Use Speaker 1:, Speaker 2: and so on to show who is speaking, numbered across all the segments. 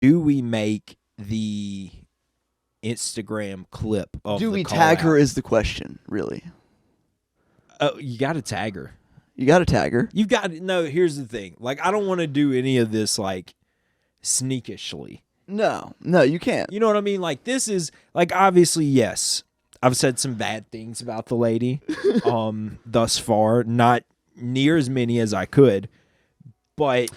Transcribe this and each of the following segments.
Speaker 1: do we make the Instagram clip of
Speaker 2: Do
Speaker 1: the
Speaker 2: we
Speaker 1: call
Speaker 2: tag
Speaker 1: out?
Speaker 2: her is the question, really.
Speaker 1: Oh, you got to tag her.
Speaker 2: You got to tag her.
Speaker 1: You've got no. Here's the thing. Like, I don't want to do any of this like sneakishly.
Speaker 2: No, you can't.
Speaker 1: You know what I mean? Like, this is like, obviously, yes, I've said some bad things about the lady, thus far. Not near as many as I could, but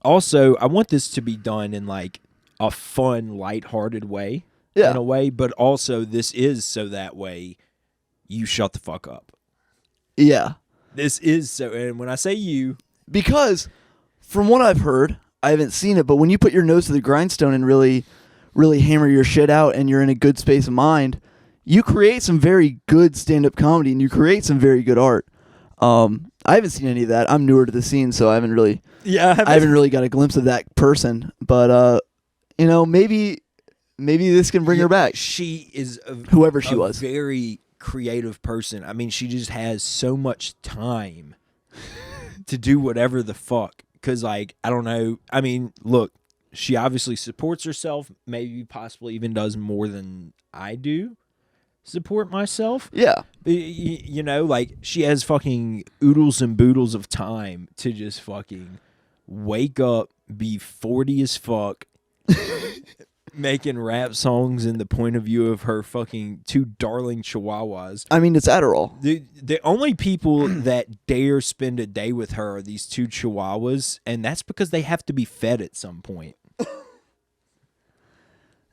Speaker 1: also, I want this to be done in like a fun, lighthearted way, in a way. But also, this is so that way you shut the fuck up.
Speaker 2: Yeah.
Speaker 1: This is so, and when I say you,
Speaker 2: because from what I've heard, I haven't seen it, but when you put your nose to the grindstone and really, really hammer your shit out, and you're in a good space of mind, you create some very good stand-up comedy, and you create some very good art. I haven't seen any of that. I'm newer to the scene, so I haven't really got a glimpse of that person. But maybe this can bring her back.
Speaker 1: She is
Speaker 2: whoever she was,
Speaker 1: very creative person. I mean, she just has so much time to do whatever the fuck. Because, like, I don't know. I mean, look, she obviously supports herself. Maybe possibly even does more than I do support myself.
Speaker 2: Yeah.
Speaker 1: You know, like, she has fucking oodles and boodles of time to just fucking wake up, be 40 as fuck, making rap songs in the point of view of her fucking two darling chihuahuas.
Speaker 2: I mean, it's Adderall.
Speaker 1: The only people that dare spend a day with her are these two chihuahuas, and that's because they have to be fed at some point.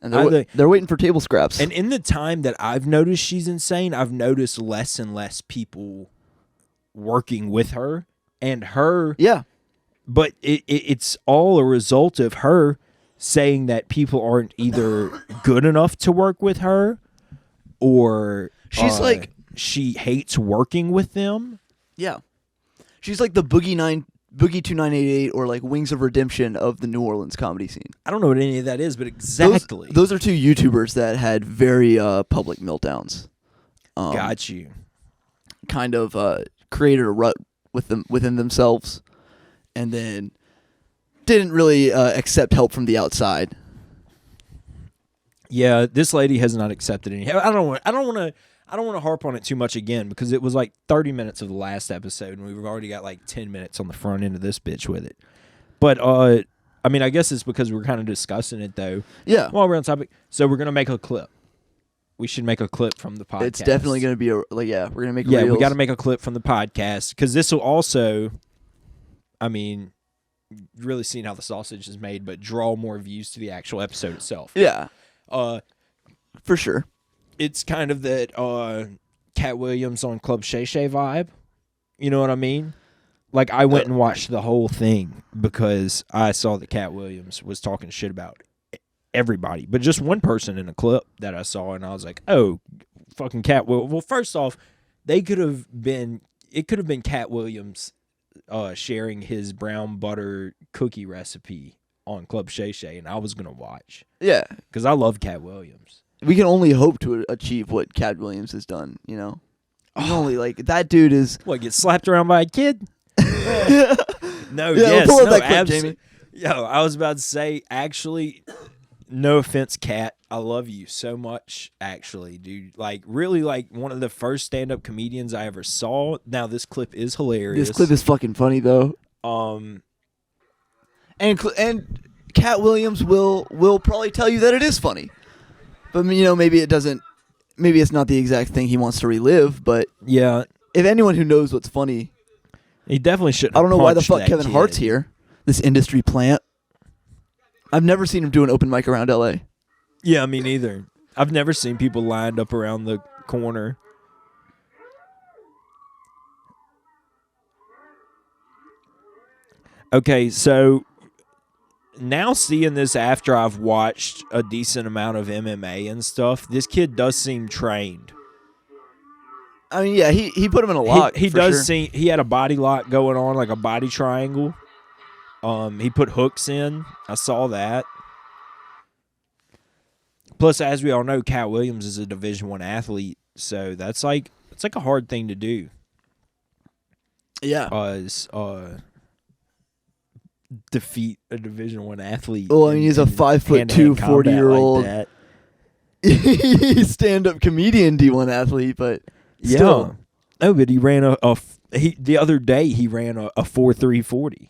Speaker 2: And they're waiting for table scraps.
Speaker 1: And in the time that I've noticed she's insane, I've noticed less and less people working with her. And her...
Speaker 2: Yeah.
Speaker 1: But it's all a result of her saying that people aren't either good enough to work with her, or
Speaker 2: she's like,
Speaker 1: she hates working with them.
Speaker 2: Yeah, she's like the Boogie 2988 or like Wings of Redemption of the New Orleans comedy scene.
Speaker 1: I don't know what any of that is, but exactly
Speaker 2: those are two YouTubers that had very public meltdowns.
Speaker 1: Got you.
Speaker 2: Kind of created a rut within themselves, and then didn't really accept help from the outside.
Speaker 1: Yeah, this lady has not accepted any. I don't want to harp on it too much again, because it was like 30 minutes of the last episode, and we've already got like 10 minutes on the front end of this bitch with it. But I mean, I guess it's because we're kind of discussing it though.
Speaker 2: Yeah.
Speaker 1: While we're on topic, so we're gonna make a clip. We should make a clip from the podcast.
Speaker 2: It's definitely gonna be we're gonna make.
Speaker 1: Yeah,
Speaker 2: reels.
Speaker 1: we got to make a clip from the podcast, because this will also, I mean, really seeing how the sausage is made, but draw more views to the actual episode itself.
Speaker 2: Yeah. For sure.
Speaker 1: It's kind of that Cat Williams on Club Shay Shay vibe. You know what I mean? Like, I went and watched the whole thing because I saw that Cat Williams was talking shit about everybody, but just one person in a clip that I saw, and I was like, oh, fucking Cat Williams. Well, first off, it could have been Cat Williams sharing his brown butter cookie recipe on Club Shay Shay, and I was going to watch.
Speaker 2: Yeah.
Speaker 1: Because I love Cat Williams.
Speaker 2: We can only hope to achieve what Cat Williams has done, you know? Only, like, that dude is...
Speaker 1: What, get slapped around by a kid? No,
Speaker 2: yeah,
Speaker 1: yes.
Speaker 2: pull up
Speaker 1: No,
Speaker 2: that clip, Jamie.
Speaker 1: Yo, I was about to say, actually, no offense, Cat. I love you so much, actually, dude. Like, really, like, one of the first stand-up comedians I ever saw. Now, this clip is hilarious.
Speaker 2: This clip is fucking funny, though. And Cat Williams will probably tell you that it is funny. But, you know, maybe it's not the exact thing he wants to relive, but
Speaker 1: yeah,
Speaker 2: if anyone who knows what's funny,
Speaker 1: he definitely shouldn't.
Speaker 2: I don't know why the fuck
Speaker 1: Kevin
Speaker 2: Hart's here, this industry plant. I've never seen him do an open mic around LA.
Speaker 1: Yeah, me neither. I've never seen people lined up around the corner. Okay, so now seeing this after I've watched a decent amount of MMA and stuff, this kid does seem trained.
Speaker 2: I mean, yeah, he put him in a lock.
Speaker 1: He does seem, he had a body lock going on, like a body triangle. He put hooks in. I saw that. Plus, as we all know, Cat Williams is a Division I athlete, so it's like a hard thing to do.
Speaker 2: Yeah.
Speaker 1: defeat a Division I athlete.
Speaker 2: Well, I mean, he's a 5'2", 40-year-old
Speaker 1: like
Speaker 2: stand-up comedian D1 athlete, but still.
Speaker 1: No, but he ran the other day he ran a 4.340.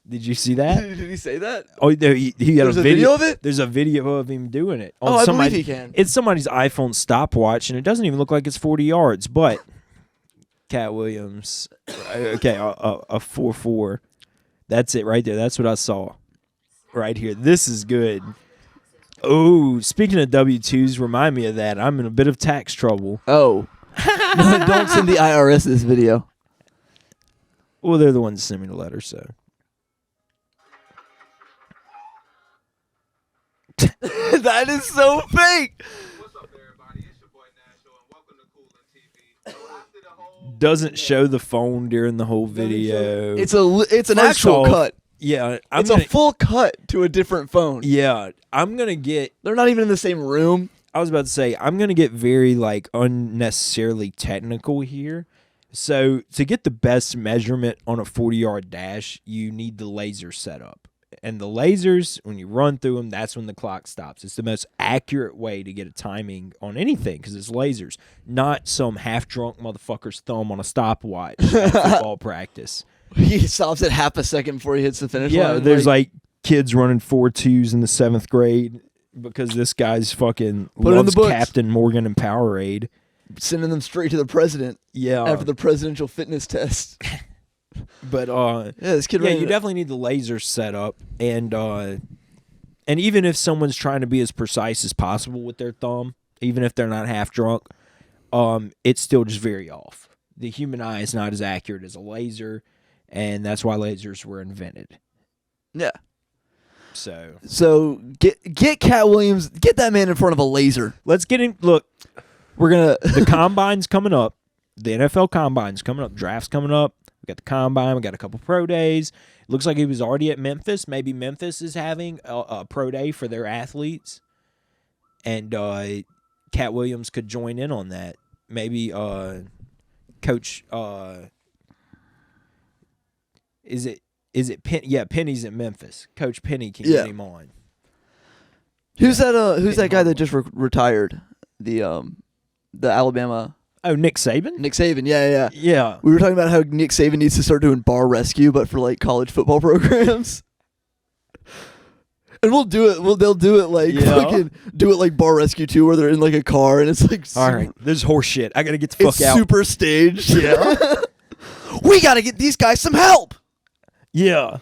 Speaker 1: Did you see that?
Speaker 2: Did he say that?
Speaker 1: Oh, no, he had
Speaker 2: There's a video of it?
Speaker 1: There's a video of him doing it.
Speaker 2: I believe he can.
Speaker 1: It's somebody's iPhone stopwatch, and it doesn't even look like it's 40 yards. But KATT Williams, okay, a 4.4. That's it right there. That's what I saw right here. This is good. Oh, speaking of W-2s, remind me of that. I'm in a bit of tax trouble.
Speaker 2: Oh. No, don't send the IRS this video.
Speaker 1: Well, they're the ones that sent me the letter, so.
Speaker 2: That is so fake.
Speaker 3: What's up, everybody? It's your boy Nashville, and welcome to Coolin TV. After the whole
Speaker 1: Doesn't show the phone during the whole video.
Speaker 2: It's an
Speaker 1: First
Speaker 2: actual
Speaker 1: off,
Speaker 2: cut.
Speaker 1: Yeah,
Speaker 2: It's a full cut to a different phone.
Speaker 1: Yeah, I'm gonna get.
Speaker 2: They're not even in the same room.
Speaker 1: I was about to say I'm gonna get very unnecessarily technical here. So to get the best measurement on a 40-yard dash, you need the laser setup. And the lasers, when you run through them, that's when the clock stops. It's the most accurate way to get a timing on anything because it's lasers, not some half-drunk motherfucker's thumb on a stopwatch at football practice.
Speaker 2: He stops at half a second before he hits the finish line.
Speaker 1: Yeah, there's like kids running 4.2s in the 7th grade because this guy's fucking
Speaker 2: Put it in
Speaker 1: loves
Speaker 2: the books.
Speaker 1: Captain Morgan and Powerade.
Speaker 2: Sending them straight to the president
Speaker 1: Yeah.
Speaker 2: after the presidential fitness test.
Speaker 1: But
Speaker 2: Yeah, this kid.
Speaker 1: yeah, you definitely need the laser set up, and even if someone's trying to be as precise as possible with their thumb, even if they're not half drunk, it's still just very off. The human eye is not as accurate as a laser, and that's why lasers were invented.
Speaker 2: Yeah.
Speaker 1: So
Speaker 2: get KATT Williams, get that man in front of a laser.
Speaker 1: let's get in. Look,
Speaker 2: We're gonna.
Speaker 1: the combine's coming up. The NFL combine's coming up. Draft's coming up. We got the combine. We got a couple pro days. It looks like he was already at Memphis. Maybe Memphis is having a pro day for their athletes, and KATT Williams could join in on that. Maybe Coach. Is it Penny? Yeah, Penny's in Memphis. Coach Penny can get him on.
Speaker 2: Who's that? Who's that guy that just retired? The Alabama.
Speaker 1: Oh, Nick Saban.
Speaker 2: Nick Saban. Yeah.
Speaker 1: Yeah.
Speaker 2: We were talking about how Nick Saban needs to start doing bar rescue, but for like college football programs. And we'll do it. They'll do it like fucking do it like bar rescue too, where they're in like a car and it's like
Speaker 1: All right, this is horse shit. I gotta get the fuck
Speaker 2: it's
Speaker 1: out.
Speaker 2: super staged.
Speaker 1: Yeah.
Speaker 2: We gotta get these guys some help.
Speaker 1: Yeah.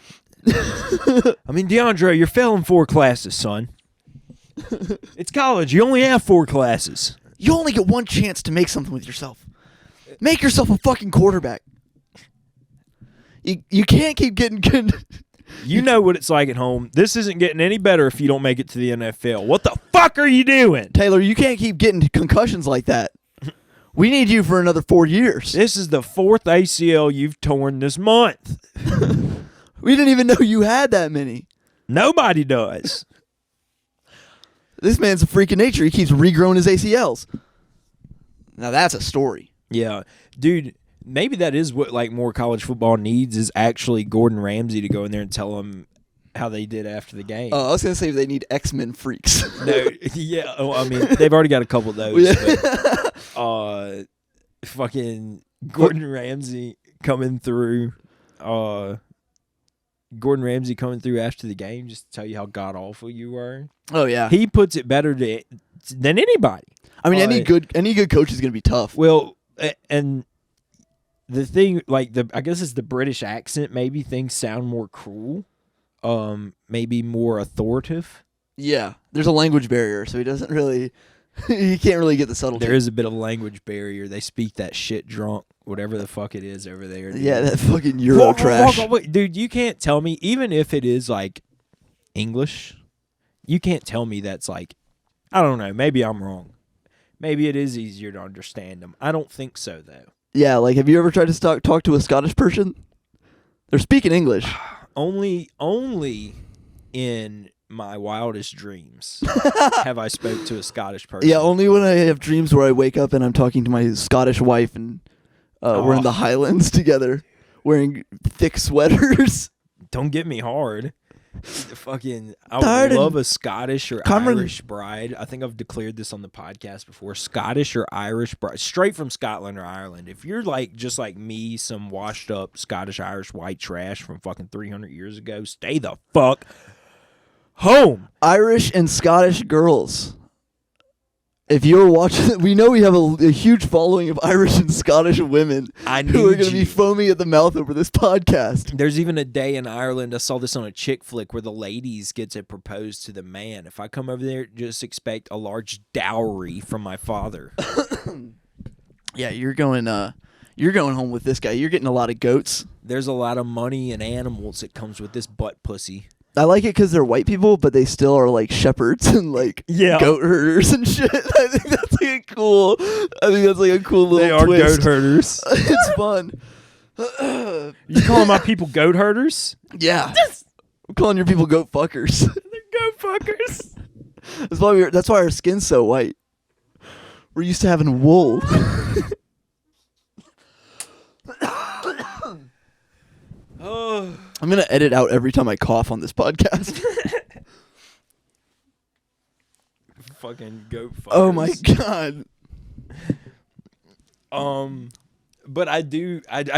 Speaker 1: I mean, DeAndre, you're failing 4 classes, son. It's college. You only have 4 classes.
Speaker 2: You only get one chance to make something with yourself. Make yourself a fucking quarterback. You can't keep getting good.
Speaker 1: You know what it's like at home. This isn't getting any better if you don't make it to the NFL. What the fuck are you doing?
Speaker 2: Taylor, you can't keep getting concussions like that. We need you for another 4 years.
Speaker 1: This is the 4th ACL you've torn this month.
Speaker 2: We didn't even know you had that many.
Speaker 1: Nobody does.
Speaker 2: This man's a freak of nature. He keeps regrowing his ACLs. Now that's a story.
Speaker 1: Yeah. Dude, maybe that is what like more college football needs is actually Gordon Ramsay to go in there and tell them how they did after the game.
Speaker 2: I was going to say they need X-Men freaks.
Speaker 1: No, yeah. Oh, I mean, they've already got a couple of those. But, fucking Gordon Ramsay coming through. Gordon Ramsay coming through after the game just to tell you how god awful you were.
Speaker 2: Oh yeah,
Speaker 1: He puts it better than anybody.
Speaker 2: I mean, any good coach is going to be tough.
Speaker 1: Well, and the thing, like I guess it's the British accent. Maybe things sound more cruel, maybe more authoritative.
Speaker 2: Yeah, there's a language barrier, so he doesn't really. He can't really get the subtlety.
Speaker 1: There is a bit of a language barrier. They speak that shit drunk, whatever the fuck it is over there. Dude.
Speaker 2: Yeah, that fucking Euro trash.
Speaker 1: Wait, dude, you can't tell me, even if it is like English, you can't tell me that's like, I don't know, maybe I'm wrong. Maybe it is easier to understand them. I don't think so, though.
Speaker 2: Yeah, like have you ever tried to talk to a Scottish person? They're speaking English.
Speaker 1: Only in my wildest dreams have I spoke to a Scottish person.
Speaker 2: Yeah, only when I have dreams where I wake up and I'm talking to my Scottish wife and we're in the Highlands together wearing thick sweaters.
Speaker 1: Don't get me hard. Fucking, I
Speaker 2: Hard
Speaker 1: would
Speaker 2: and-
Speaker 1: love a Scottish or
Speaker 2: Cameron-
Speaker 1: Irish bride. I think I've declared this on the podcast before. Scottish or Irish bride, straight from Scotland or Ireland. If you're like just like me, some washed up Scottish, Irish white trash from fucking 300 years ago, stay the fuck home.
Speaker 2: Irish and Scottish girls. If you're watching, we know we have a huge following of Irish and Scottish women
Speaker 1: I
Speaker 2: who are
Speaker 1: need
Speaker 2: going to be
Speaker 1: you.
Speaker 2: foaming at the mouth over this podcast.
Speaker 1: There's even a day in Ireland, I saw this on a chick flick, where the ladies get to propose to the man. If I come over there, just expect a large dowry from my father.
Speaker 2: Yeah, you're going home with this guy. You're getting a lot of goats.
Speaker 1: There's a lot of money and animals that comes with this butt pussy.
Speaker 2: I like it because they're white people, but they still are like shepherds and like
Speaker 1: Yeah.
Speaker 2: goat herders and shit. I think that's like a cool. I think that's like a cool little
Speaker 1: They are
Speaker 2: twist.
Speaker 1: goat herders.
Speaker 2: It's fun.
Speaker 1: You calling my people goat herders?
Speaker 2: Yeah, I'm calling your people goat fuckers.
Speaker 1: They're goat fuckers.
Speaker 2: That's why our skin's so white. We're used to having wool.
Speaker 1: Oh,
Speaker 2: I'm gonna edit out every time I cough on this podcast.
Speaker 1: fucking goat fuckers.
Speaker 2: Oh my god.
Speaker 1: But I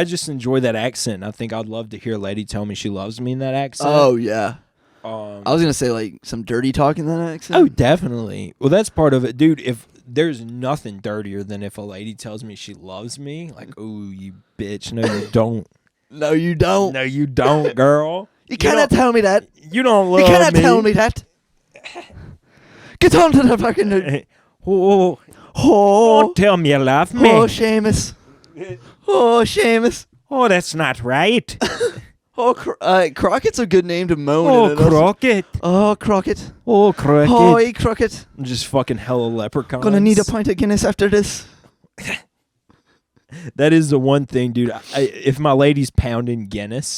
Speaker 1: just enjoy that accent. I think I'd love to hear a lady tell me she loves me in that accent.
Speaker 2: Oh yeah.
Speaker 1: Um,
Speaker 2: I was gonna say like some dirty talk in that accent.
Speaker 1: Oh, definitely. Well, that's part of it, dude. If there's nothing dirtier than if a lady tells me she loves me, like, oh, you bitch. No, you don't.
Speaker 2: No, you don't.
Speaker 1: No, you don't, girl.
Speaker 2: You cannot tell me that.
Speaker 1: You don't love
Speaker 2: You cannot
Speaker 1: me.
Speaker 2: tell me that. Get on to the fucking.
Speaker 1: Oh,
Speaker 2: Oh,
Speaker 1: don't tell me you love me.
Speaker 2: oh, Seamus. Oh, Seamus.
Speaker 1: Oh, that's not right.
Speaker 2: Oh, Crockett's a good name to moan.
Speaker 1: Oh,
Speaker 2: in it, also.
Speaker 1: Crockett.
Speaker 2: Oh, Crockett.
Speaker 1: Oh, Crockett.
Speaker 2: Oh, hey, Crockett.
Speaker 1: Just fucking hella leprechauns.
Speaker 2: Gonna need a pint of Guinness after this.
Speaker 1: That is the one thing, dude. If my lady's pounding Guinness,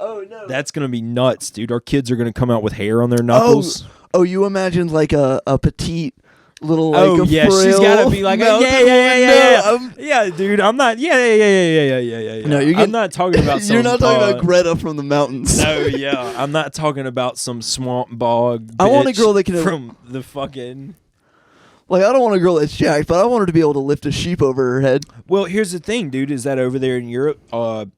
Speaker 2: Oh no.
Speaker 1: that's gonna be nuts, dude. Our kids are gonna come out with hair on their knuckles.
Speaker 2: Oh, you imagine like a petite little like
Speaker 1: Oh
Speaker 2: a
Speaker 1: yeah, she's
Speaker 2: frail
Speaker 1: gotta be like,
Speaker 2: mountain
Speaker 1: yeah,
Speaker 2: woman. No,
Speaker 1: yeah, dude. I'm not, yeah.
Speaker 2: No, you're
Speaker 1: I'm
Speaker 2: getting-
Speaker 1: not talking about. Some,
Speaker 2: You're not talking about Greta from the mountains.
Speaker 1: No, yeah, I'm not talking about some swamp bog.
Speaker 2: I want a
Speaker 1: bitch
Speaker 2: girl that can-
Speaker 1: from the fucking.
Speaker 2: Like, I don't want a girl that's jacked, but I want her to be able to lift a sheep over her head.
Speaker 1: Well, here's the thing, dude. Is that over there in Europe,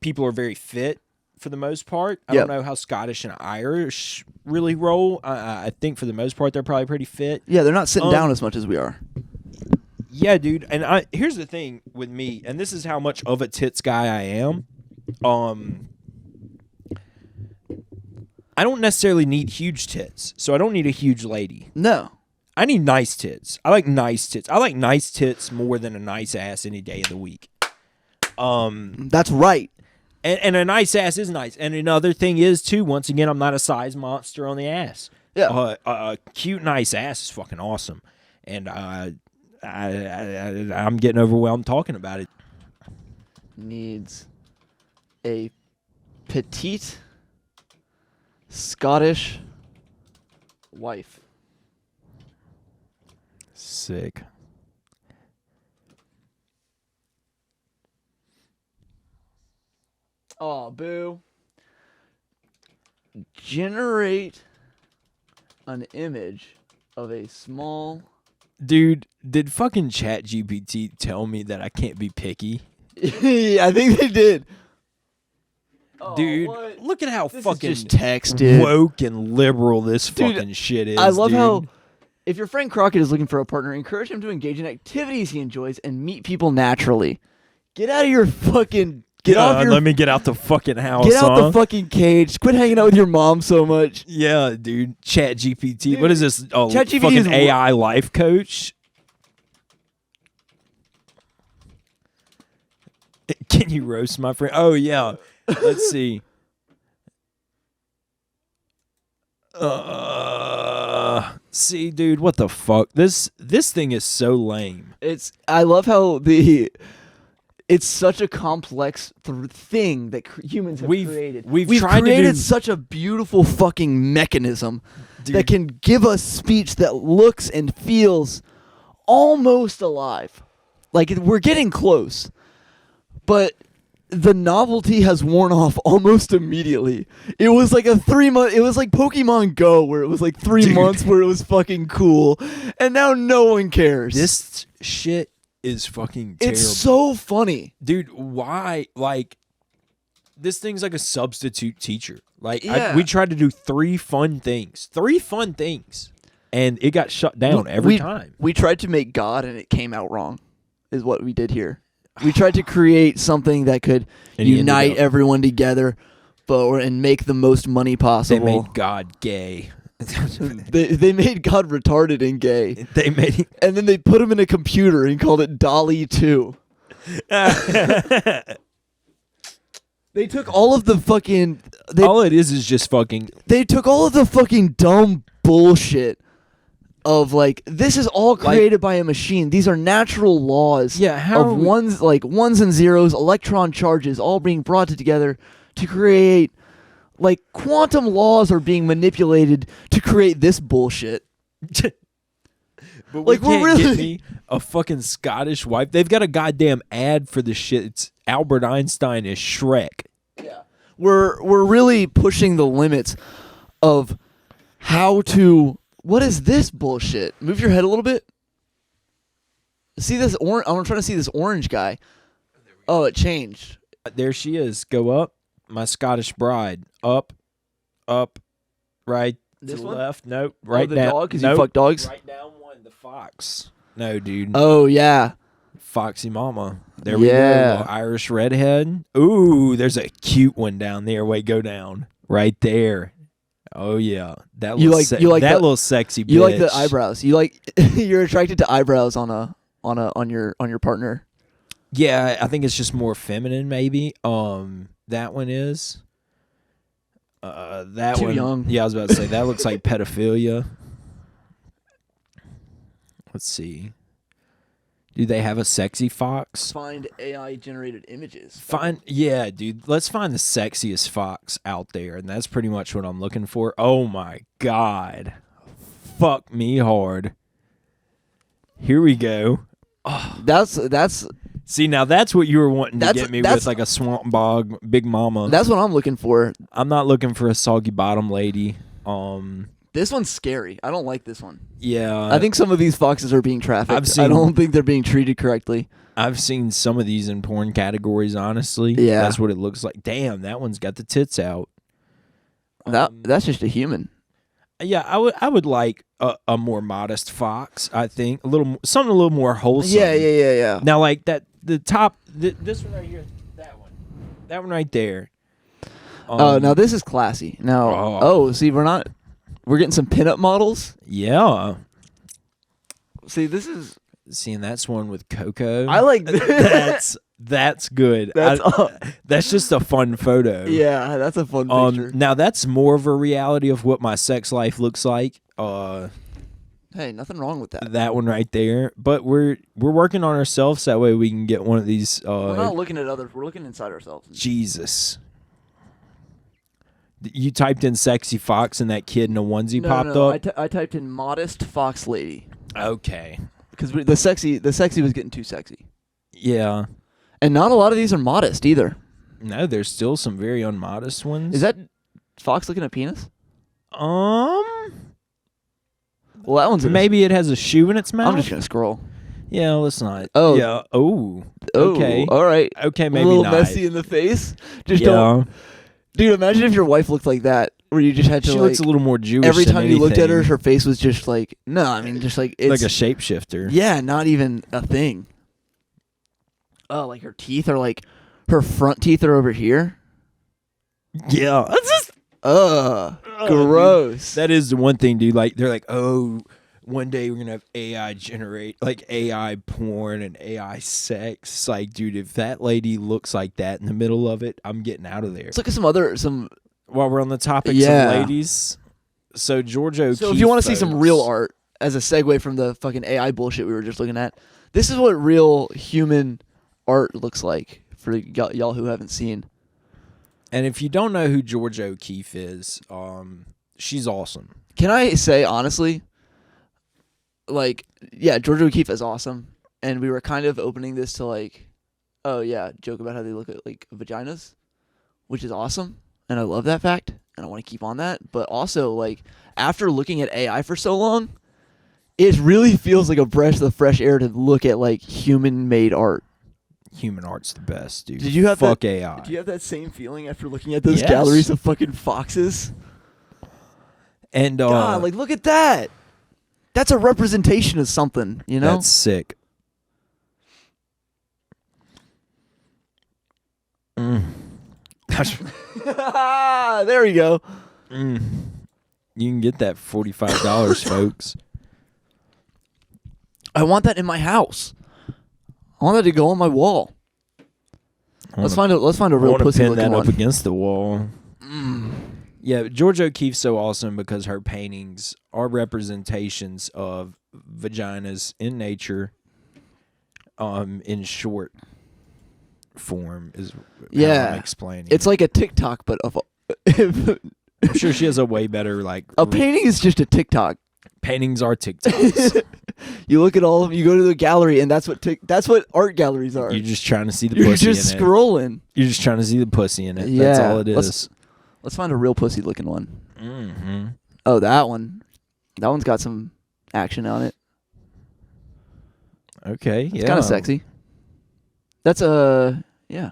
Speaker 1: people are very fit for the most part. I
Speaker 2: Yep.
Speaker 1: don't know how Scottish and Irish really roll. I think for the most part they're probably pretty fit.
Speaker 2: Yeah, they're not sitting down as much as we are.
Speaker 1: Yeah, dude. And here's the thing with me, and this is how much of a tits guy I am. I don't necessarily need huge tits, so I don't need a huge lady.
Speaker 2: No.
Speaker 1: I need nice tits. I like nice tits. I like nice tits more than a nice ass any day of the week.
Speaker 2: That's right.
Speaker 1: And a nice ass is nice. And another thing is, too, once again, I'm not a size monster on the ass.
Speaker 2: Yeah.
Speaker 1: A cute, nice ass is fucking awesome. And I'm getting overwhelmed talking about it.
Speaker 2: Needs a petite Scottish wife.
Speaker 1: Sick.
Speaker 2: Oh, boo. Generate an image of a small.
Speaker 1: Dude, did fucking ChatGPT tell me that I can't be picky?
Speaker 2: I think they did.
Speaker 1: Dude,
Speaker 2: what?
Speaker 1: look at how
Speaker 2: This
Speaker 1: fucking
Speaker 2: is just text, dude.
Speaker 1: woke and liberal this
Speaker 2: Dude,
Speaker 1: fucking shit is.
Speaker 2: I love
Speaker 1: dude.
Speaker 2: how if your friend Crockett is looking for a partner, encourage him to engage in activities he enjoys and meet people naturally. Get out of your fucking off your
Speaker 1: let me get out the fucking house.
Speaker 2: get out
Speaker 1: huh?
Speaker 2: the fucking cage. Quit hanging out with your mom so much.
Speaker 1: Yeah, dude. ChatGPT. What is this? Oh,
Speaker 2: ChatGPT
Speaker 1: fucking
Speaker 2: is
Speaker 1: AI life coach. Can you roast my friend? Oh yeah. Let's see. See, dude, what the fuck? This thing is so lame.
Speaker 2: I love how it's such a complex thing that humans have created.
Speaker 1: We've
Speaker 2: We've
Speaker 1: tried
Speaker 2: created
Speaker 1: to do,
Speaker 2: such a beautiful fucking mechanism
Speaker 1: dude,
Speaker 2: that can give us speech that looks and feels almost alive. Like we're getting close. But the novelty has worn off almost immediately. It was like a 3-month. It was like Pokemon Go, where it was like 3 months where it was fucking cool, and now no one cares.
Speaker 1: This shit is fucking terrible.
Speaker 2: It's so funny,
Speaker 1: dude. Why? Like, this thing's like a substitute teacher. Like,
Speaker 2: Yeah.
Speaker 1: we tried to do 3 fun things, and it got shut down every time.
Speaker 2: We tried to make God, and it came out wrong. Is what we did here. We tried to create something that could
Speaker 1: And he ended
Speaker 2: unite
Speaker 1: up-
Speaker 2: everyone together, and make the most money
Speaker 1: They
Speaker 2: possible.
Speaker 1: made God gay.
Speaker 2: They made God retarded and gay,
Speaker 1: They made.
Speaker 2: and then they put him in a computer and called it Dolly 2. They took all of the fucking.
Speaker 1: All it is just fucking.
Speaker 2: They took all of the fucking dumb bullshit of like, this is all created by a machine. These are natural laws.
Speaker 1: Yeah, how
Speaker 2: of
Speaker 1: are we-
Speaker 2: ones and zeros, electron charges, all being brought together to create, like, quantum laws are being manipulated to create this bullshit.
Speaker 1: But
Speaker 2: Like,
Speaker 1: we
Speaker 2: we're
Speaker 1: can't
Speaker 2: really-
Speaker 1: get me a fucking Scottish wife. They've got a goddamn ad for this shit. It's Albert Einstein as Shrek.
Speaker 2: We're really pushing the limits of how to. What is this bullshit? Move your head a little bit. See this orange? I'm trying to see this orange guy. Oh, it changed.
Speaker 1: There she is. Go up. My Scottish bride. Up. Right.
Speaker 2: This
Speaker 1: to the
Speaker 2: one?
Speaker 1: left. Nope. Right
Speaker 2: the
Speaker 1: down.
Speaker 2: dog? 'Cause
Speaker 1: nope.
Speaker 2: you fuck dogs?
Speaker 1: Right down one. The fox. No, dude.
Speaker 2: Oh yeah.
Speaker 1: Foxy mama. There we
Speaker 2: Yeah.
Speaker 1: go. Little Irish redhead. Ooh, there's a cute one down there. Wait, go down. Right there. Oh yeah. That
Speaker 2: You
Speaker 1: little
Speaker 2: like- you like
Speaker 1: that
Speaker 2: the-
Speaker 1: little sexy bitch.
Speaker 2: You like the eyebrows. You like you're attracted to eyebrows on your partner.
Speaker 1: Yeah, I think it's just more feminine maybe. That one is. That
Speaker 2: Too
Speaker 1: one.
Speaker 2: young.
Speaker 1: Yeah, I was about to say that looks like pedophilia. Let's see. Do they have a sexy fox?
Speaker 2: Find AI generated images.
Speaker 1: Yeah, dude. Let's find the sexiest fox out there, and that's pretty much what I'm looking for. Oh my god, fuck me hard. Here we go.
Speaker 2: That's
Speaker 1: See, now that's what you were wanting to
Speaker 2: That's-
Speaker 1: get me
Speaker 2: that's-
Speaker 1: with, like a swamp bog, big mama.
Speaker 2: what I'm looking for.
Speaker 1: I'm not looking for a soggy bottom lady.
Speaker 2: This one's scary. I don't like this one.
Speaker 1: Yeah,
Speaker 2: I think some of these foxes are being trafficked.
Speaker 1: I've seen-
Speaker 2: I don't think they're being treated correctly.
Speaker 1: I've seen some of these in porn categories. Honestly,
Speaker 2: Yeah.
Speaker 1: that's what it looks like. Damn, that one's got the tits out.
Speaker 2: That's just a human.
Speaker 1: Yeah, I would like a more modest fox. I think something a little more wholesome.
Speaker 2: Yeah.
Speaker 1: Now, like the top, this one right here, that one right there.
Speaker 2: Oh, now this is classy. Now, see, we're getting some pinup models.
Speaker 1: Yeah.
Speaker 2: See, this is.
Speaker 1: Seeing that's one with Coco.
Speaker 2: I like
Speaker 1: that's good.
Speaker 2: That's
Speaker 1: That's just a fun photo.
Speaker 2: yeah, that's a fun picture.
Speaker 1: Now that's more of a reality of what my sex life looks like.
Speaker 2: Hey, nothing wrong with that.
Speaker 1: That one right there. But we're working on ourselves that way we can get one of these.
Speaker 2: We're not looking at others. We're looking inside ourselves.
Speaker 1: Jesus. You typed in sexy fox and that kid in a onesie popped
Speaker 2: no.
Speaker 1: up.
Speaker 2: I typed in modest fox lady
Speaker 1: Okay.
Speaker 2: because the sexy was getting too sexy,
Speaker 1: Yeah.
Speaker 2: and not a lot of these are modest either.
Speaker 1: No, there's still some very unmodest ones.
Speaker 2: Is that fox looking at penis?
Speaker 1: Well,
Speaker 2: that one's
Speaker 1: maybe it has a shoe in its mouth.
Speaker 2: I'm just gonna scroll.
Speaker 1: Yeah, let's not.
Speaker 2: Oh.
Speaker 1: Yeah. Oh.
Speaker 2: Oh,
Speaker 1: Okay.
Speaker 2: all right.
Speaker 1: Okay, maybe
Speaker 2: a little
Speaker 1: not.
Speaker 2: messy in the face. Just
Speaker 1: Yeah.
Speaker 2: don't. Dude, imagine if your wife looked like that, where you just had to
Speaker 1: She
Speaker 2: like
Speaker 1: looks a little more Jewish.
Speaker 2: every
Speaker 1: than
Speaker 2: time you looked at her,
Speaker 1: anything.
Speaker 2: her face was just like no. I mean, just like it's
Speaker 1: like a shapeshifter.
Speaker 2: yeah, not even a thing. Oh, like her teeth are like her front teeth are over here.
Speaker 1: Yeah. That's just
Speaker 2: Gross.
Speaker 1: that is the one thing, dude. Like they're like, oh, one day we're gonna have AI generate like AI porn and AI sex. It's like, dude, if that lady looks like that in the middle of it, I'm getting out of there.
Speaker 2: Let's look at some.
Speaker 1: While we're on the topic
Speaker 2: Yeah.
Speaker 1: of ladies, so Georgia O'Keeffe.
Speaker 2: So if you want to see some
Speaker 1: photos.
Speaker 2: real art as a segue from the fucking AI bullshit we were just looking at, this is what real human art looks like for y'all who haven't seen.
Speaker 1: and if you don't know who Georgia O'Keeffe is, she's awesome.
Speaker 2: Can I say honestly, like, yeah, Georgia O'Keeffe is awesome, and we were kind of opening this to like oh yeah, joke about how they look at like vaginas, which is awesome, and I love that fact, and I want to keep on that. But also, like, after looking at AI for so long, it really feels like a breath of fresh air to look at like human-made art.
Speaker 1: Human art's the best, dude.
Speaker 2: Did you have
Speaker 1: Fuck
Speaker 2: that,
Speaker 1: AI?
Speaker 2: Did you have that same feeling after looking at those
Speaker 1: Yes.
Speaker 2: galleries of fucking foxes?
Speaker 1: And
Speaker 2: God, like, look at that. That's a representation of something, you know?
Speaker 1: that's sick.
Speaker 2: There we go.
Speaker 1: You can get that $45, folks.
Speaker 2: I want that in my house. I want that to go on my wall. Let's find a real
Speaker 1: pussy
Speaker 2: pussy
Speaker 1: pin
Speaker 2: looking
Speaker 1: that
Speaker 2: one.
Speaker 1: up against the wall. Yeah, George O'Keeffe's so awesome because her paintings are representations of vaginas in nature, in short form is how
Speaker 2: Yeah.
Speaker 1: I'm explaining.
Speaker 2: It's like a TikTok, but of
Speaker 1: I'm sure she has a way better
Speaker 2: a painting is just a TikTok.
Speaker 1: paintings are TikToks.
Speaker 2: You look at all of them. You go to the gallery, and that's what art galleries are.
Speaker 1: You're just trying to see the
Speaker 2: You're
Speaker 1: pussy
Speaker 2: just
Speaker 1: in it.
Speaker 2: scrolling.
Speaker 1: You're just trying to see the pussy in it.
Speaker 2: Yeah.
Speaker 1: That's all it is.
Speaker 2: Let's find a real pussy looking one.
Speaker 1: Mm-hmm.
Speaker 2: Oh, that one. That one's got some action on it.
Speaker 1: Okay, yeah.
Speaker 2: It's kind of sexy. That's yeah.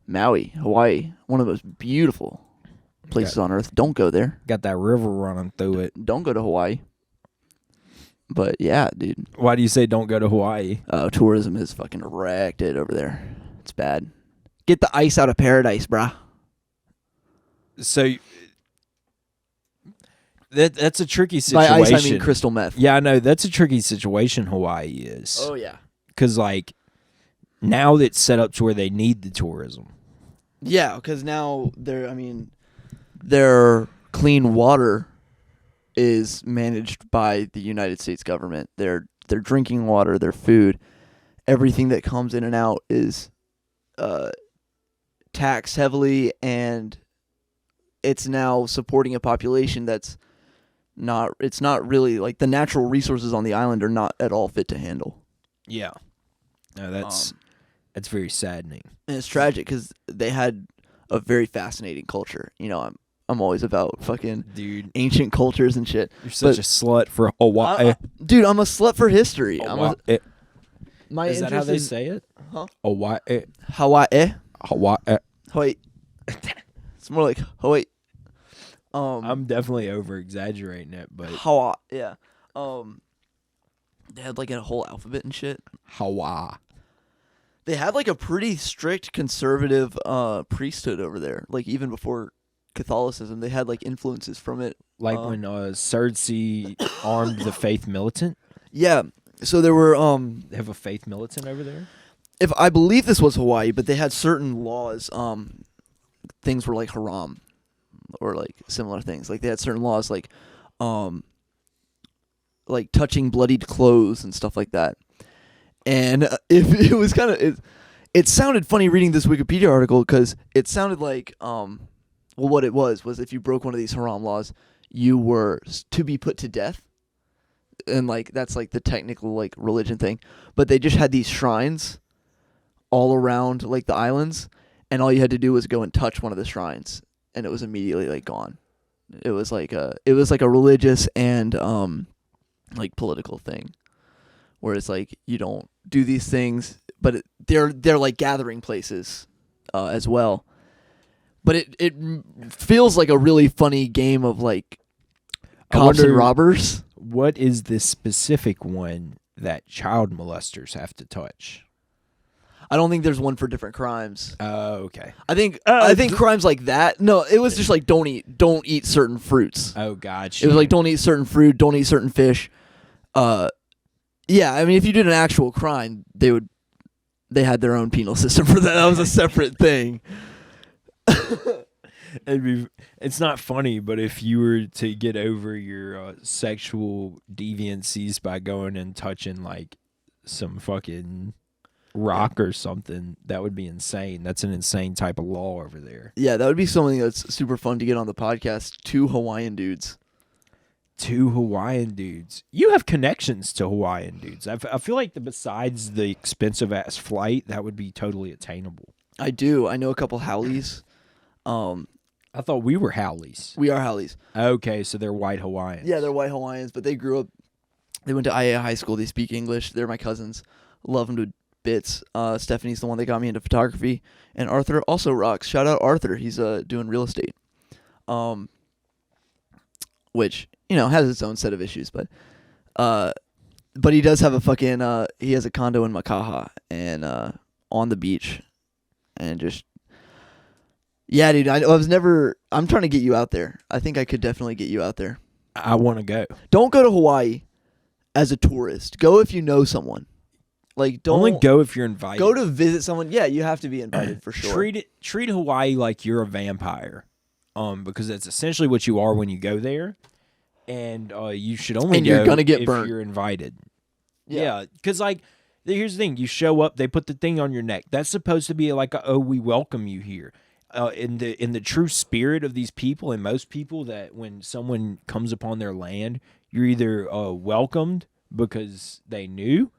Speaker 2: Maui, Hawaii, one of the most beautiful places on earth. Don't go there.
Speaker 1: Got that river running through it.
Speaker 2: Don't go to Hawaii. But yeah, dude.
Speaker 1: Why do you say don't go to Hawaii?
Speaker 2: Tourism is fucking wrecked it over there. It's bad. Get the ice out of paradise, brah.
Speaker 1: So that's a tricky
Speaker 2: By
Speaker 1: situation.
Speaker 2: ice, I mean crystal meth.
Speaker 1: Yeah, I know. That's a tricky situation Hawaii is.
Speaker 2: Oh, yeah.
Speaker 1: Because, like, now it's set up to where they need the tourism.
Speaker 2: Yeah, because now their clean water is managed by the United States government. Their drinking water, their food, everything that comes in and out is taxed heavily, and it's now supporting a population that's not. It's not really like the natural resources on the island are not at all fit to handle.
Speaker 1: Yeah. No, that's very saddening.
Speaker 2: And it's tragic because they had a very fascinating culture. You know, I'm always about fucking
Speaker 1: Dude,
Speaker 2: ancient cultures and shit.
Speaker 1: you're such a slut for Hawaii.
Speaker 2: Dude, I'm a slut for history.
Speaker 1: Hawaii.
Speaker 2: My
Speaker 1: Is that how
Speaker 2: interest
Speaker 1: they
Speaker 2: is
Speaker 1: say it?
Speaker 2: Huh?
Speaker 1: Hawaii.
Speaker 2: Hawaii.
Speaker 1: Hawaii.
Speaker 2: Hawaii. It's more like Hawaii.
Speaker 1: I'm definitely over exaggerating it, but
Speaker 2: Hawaii. Yeah. They had like a whole alphabet and shit.
Speaker 1: Hawaii.
Speaker 2: They had like a pretty strict conservative priesthood over there. Like even before Catholicism, they had like influences from it.
Speaker 1: Like when Cersei armed the faith militant.
Speaker 2: Yeah. So there were
Speaker 1: They have a faith militant over there?
Speaker 2: if I believe this was Hawaii, but they had certain laws. Things were like haram, or like similar things. Like they had certain laws, like touching bloodied clothes and stuff like that. And if it was kind of it sounded funny reading this Wikipedia article because it sounded like well, what it was if you broke one of these haram laws, you were to be put to death. And like that's like the technical like religion thing, but they just had these shrines all around like the islands, and all you had to do was go and touch one of the shrines, and it was immediately like gone. It was like a religious and like political thing, where it's like you don't do these things, but they're like gathering places as well. But it feels like a really funny game of like cops and robbers.
Speaker 1: What is this specific one that child molesters have to touch?
Speaker 2: I don't think there's one for different crimes.
Speaker 1: Oh, okay.
Speaker 2: I think crimes like that. No, it was just like don't eat certain fruits.
Speaker 1: Oh, gotcha.
Speaker 2: It was like don't eat certain fruit, don't eat certain fish. Yeah, I mean if you did an actual crime, they had their own penal system for that. That was a separate thing.
Speaker 1: It's not funny, but if you were to get over your sexual deviancies by going and touching like some fucking rock or something, that would be insane. That's an insane type of law over there.
Speaker 2: Yeah, that would be something that's super fun to get on the podcast. 2 Hawaiian dudes.
Speaker 1: 2 Hawaiian dudes. You have connections to Hawaiian dudes. I feel like besides the expensive ass flight, that would be totally attainable.
Speaker 2: I do. I know a couple Howleys.
Speaker 1: I thought we were Howleys.
Speaker 2: We are Howleys.
Speaker 1: Okay, so they're white Hawaiians.
Speaker 2: Yeah, they're white Hawaiians, but they grew up. They went to IA high school. They speak English. They're my cousins. Love them to bits. Stephanie's the one that got me into photography, and Arthur also rocks. Shout out Arthur. He's doing real estate, which has its own set of issues, but he does have a fucking he has a condo in Makaha and on the beach, and just yeah, dude. I'm trying to get you out there. I think I could definitely get you out there.
Speaker 1: I want to go.
Speaker 2: Don't go to Hawaii as a tourist. Go if you know someone. Like, don't
Speaker 1: only go if you're invited.
Speaker 2: Go to visit someone. Yeah, you have to be invited for sure.
Speaker 1: Treat Hawaii like you're a vampire, because that's essentially what you are when you go there, and you should only
Speaker 2: and
Speaker 1: go
Speaker 2: you're gonna get
Speaker 1: if
Speaker 2: burnt.
Speaker 1: you're invited. Yeah, because here's the thing: you show up, they put the thing on your neck. That's supposed to be like, we welcome you here. In the true spirit of these people and most people, that when someone comes upon their land, you're either welcomed because they knew,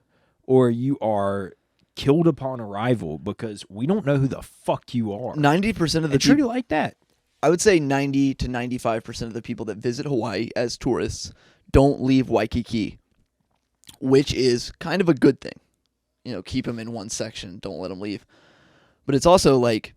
Speaker 1: or you are killed upon arrival because we don't know who the fuck you are.
Speaker 2: 90% of the
Speaker 1: treat it like that.
Speaker 2: I would say 90 to 95% of the people that visit Hawaii as tourists don't leave Waikiki, which is kind of a good thing. Keep them in one section. Don't let them leave. But it's also like,